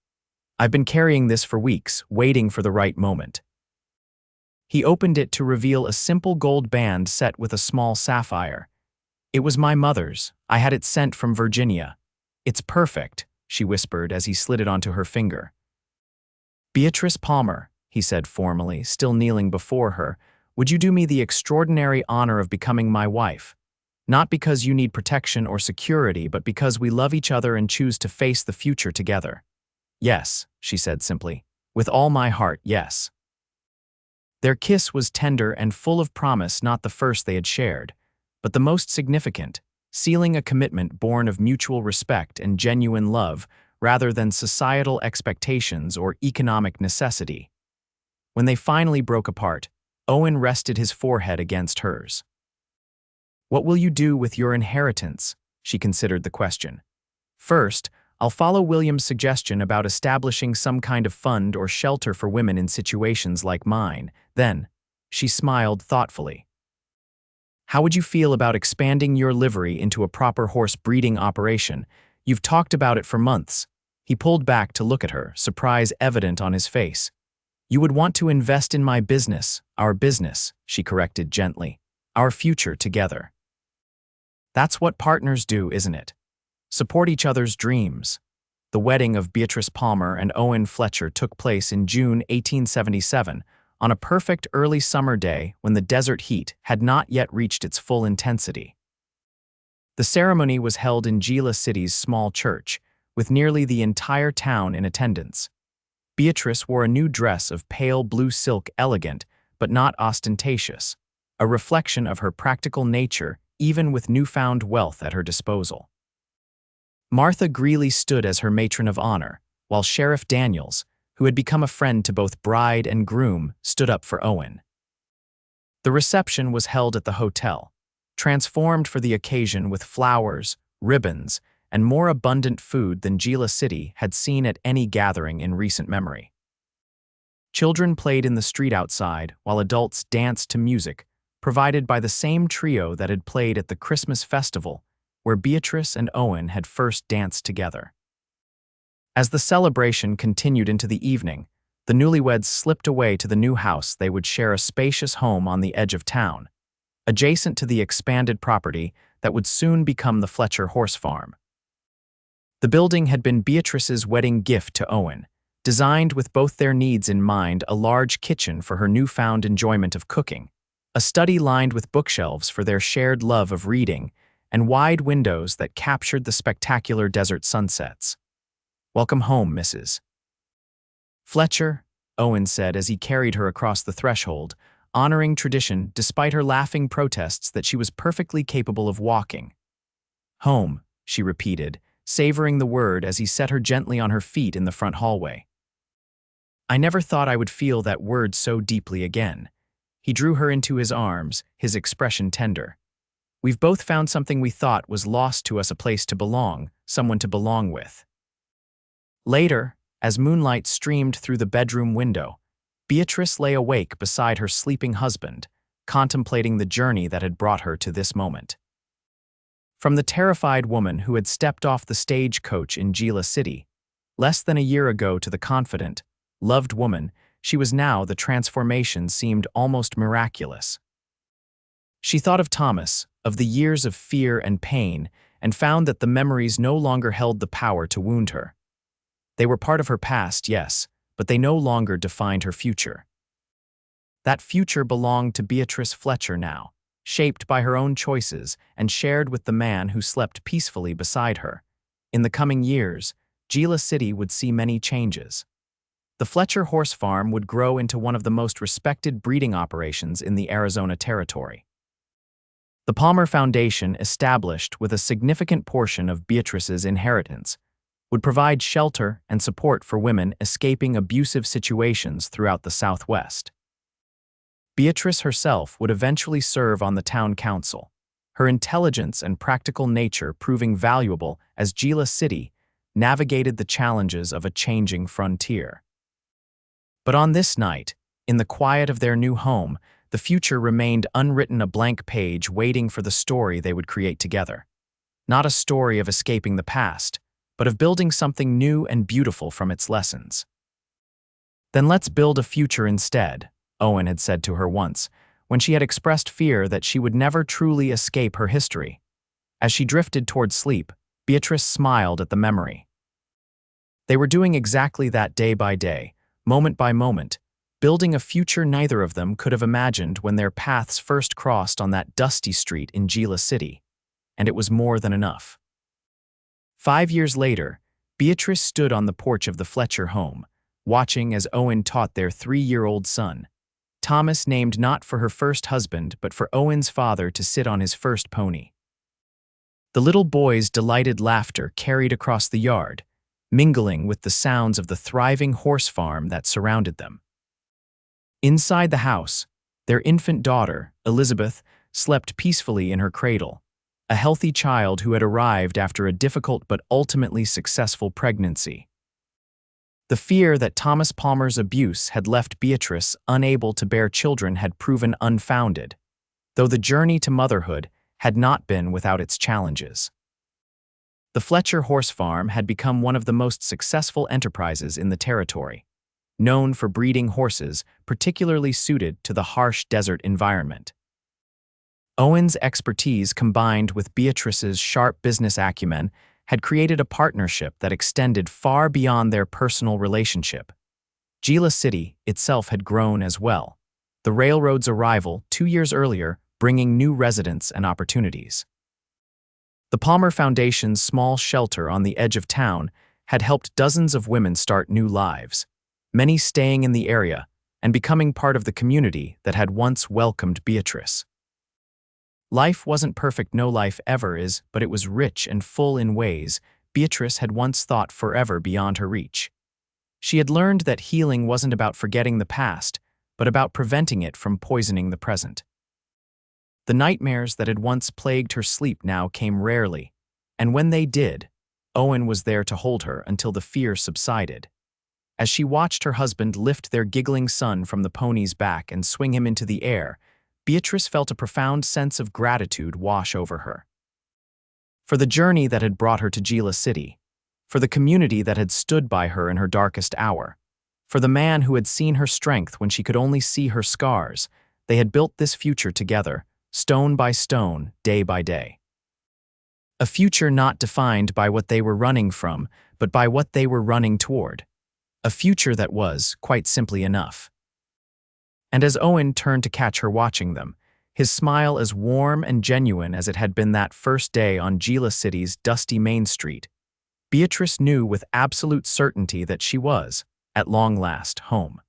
"I've been carrying this for weeks, waiting for the right moment." He opened it to reveal a simple gold band set with a small sapphire. "It was my mother's. I had it sent from Virginia. It's perfect," she whispered as he slid it onto her finger. "Beatrice Palmer," he said formally, still kneeling before her, "would you do me the extraordinary honor of becoming my wife? Not because you need protection or security, but because we love each other and choose to face the future together." "Yes," she said simply. "With all my heart, yes." Their kiss was tender and full of promise, not the first they had shared, but the most significant, sealing a commitment born of mutual respect and genuine love rather than societal expectations or economic necessity. When they finally broke apart, Owen rested his forehead against hers. "What will you do with your inheritance?" She considered the question. "First, I'll follow William's suggestion about establishing some kind of fund or shelter for women in situations like mine. Then," she smiled thoughtfully, "how would you feel about expanding your livery into a proper horse breeding operation? You've talked about it for months." He pulled back to look at her, surprise evident on his face. "You would want to invest in my business, our business," she corrected gently. "Our future together. That's what partners do, isn't it? Support each other's dreams." The wedding of Beatrice Palmer and Owen Fletcher took place in June 1877, on a perfect early summer day when the desert heat had not yet reached its full intensity. The ceremony was held in Gila City's small church, with nearly the entire town in attendance. Beatrice wore a new dress of pale blue silk, elegant but not ostentatious, a reflection of her practical nature even with newfound wealth at her disposal. Martha Greeley stood as her matron of honor, while Sheriff Daniels, who had become a friend to both bride and groom, stood up for Owen. The reception was held at the hotel. transformed for the occasion with flowers, ribbons, and more abundant food than Gila City had seen at any gathering in recent memory. Children played in the street outside, while adults danced to music, provided by the same trio that had played at the Christmas festival, where Beatrice and Owen had first danced together. As the celebration continued into the evening, the newlyweds slipped away to the new house. They would share a spacious home on the edge of town, adjacent to the expanded property that would soon become the Fletcher horse farm. The building had been Beatrice's wedding gift to Owen, designed with both their needs in mind: a large kitchen for her newfound enjoyment of cooking, a study lined with bookshelves for their shared love of reading, and wide windows that captured the spectacular desert sunsets. "Welcome home, Mrs. Fletcher," Owen said as he carried her across the threshold, honoring tradition despite her laughing protests that she was perfectly capable of walking. "Home," she repeated, savoring the word as he set her gently on her feet in the front hallway. "I never thought I would feel that word so deeply again." He drew her into his arms, his expression tender. "We've both found something we thought was lost to us: a place to belong, someone to belong with." Later, as moonlight streamed through the bedroom window, Beatrice lay awake beside her sleeping husband, contemplating the journey that had brought her to this moment. From the terrified woman who had stepped off the stagecoach in Gila City less than a year ago to the confident, loved woman she was now, the transformation seemed almost miraculous. She thought of Thomas, of the years of fear and pain, and found that the memories no longer held the power to wound her. They were part of her past, yes, but they no longer defined her future. That future belonged to Beatrice Fletcher now, shaped by her own choices and shared with the man who slept peacefully beside her. In the coming years, Gila City would see many changes. The Fletcher horse farm would grow into one of the most respected breeding operations in the Arizona territory. The Palmer Foundation, established with a significant portion of Beatrice's inheritance, would provide shelter and support for women escaping abusive situations throughout the Southwest. Beatrice herself would eventually serve on the town council, her intelligence and practical nature proving valuable as Gila City navigated the challenges of a changing frontier. But on this night, in the quiet of their new home, the future remained unwritten, a blank page waiting for the story they would create together. Not a story of escaping the past, but of building something new and beautiful from its lessons. "Then let's build a future instead," Owen had said to her once, when she had expressed fear that she would never truly escape her history. As she drifted toward sleep, Beatrice smiled at the memory. They were doing exactly that, day by day, moment by moment, building a future neither of them could have imagined when their paths first crossed on that dusty street in Gila City. And it was more than enough. 5 years later, Beatrice stood on the porch of the Fletcher home, watching as Owen taught their 3-year-old son, Thomas, named not for her first husband but for Owen's father, to sit on his first pony. The little boy's delighted laughter carried across the yard, mingling with the sounds of the thriving horse farm that surrounded them. Inside the house, their infant daughter, Elizabeth, slept peacefully in her cradle, a healthy child who had arrived after a difficult but ultimately successful pregnancy. The fear that Thomas Palmer's abuse had left Beatrice unable to bear children had proven unfounded, though the journey to motherhood had not been without its challenges. The Fletcher horse farm had become one of the most successful enterprises in the territory, known for breeding horses particularly suited to the harsh desert environment. Owen's expertise, combined with Beatrice's sharp business acumen, had created a partnership that extended far beyond their personal relationship. Gila City itself had grown as well, the railroad's arrival 2 years earlier bringing new residents and opportunities. The Palmer Foundation's small shelter on the edge of town had helped dozens of women start new lives, many staying in the area and becoming part of the community that had once welcomed Beatrice. Life wasn't perfect, no life ever is, but it was rich and full in ways Beatrice had once thought forever beyond her reach. She had learned that healing wasn't about forgetting the past, but about preventing it from poisoning the present. The nightmares that had once plagued her sleep now came rarely, and when they did, Owen was there to hold her until the fear subsided. As she watched her husband lift their giggling son from the pony's back and swing him into the air, Beatrice felt a profound sense of gratitude wash over her. For the journey that had brought her to Gila City, for the community that had stood by her in her darkest hour, for the man who had seen her strength when she could only see her scars, they had built this future together, stone by stone, day by day. A future not defined by what they were running from, but by what they were running toward. A future that was, quite simply, enough. And as Owen turned to catch her watching them, his smile as warm and genuine as it had been that first day on Gila City's dusty Main Street, Beatrice knew with absolute certainty that she was, at long last, home.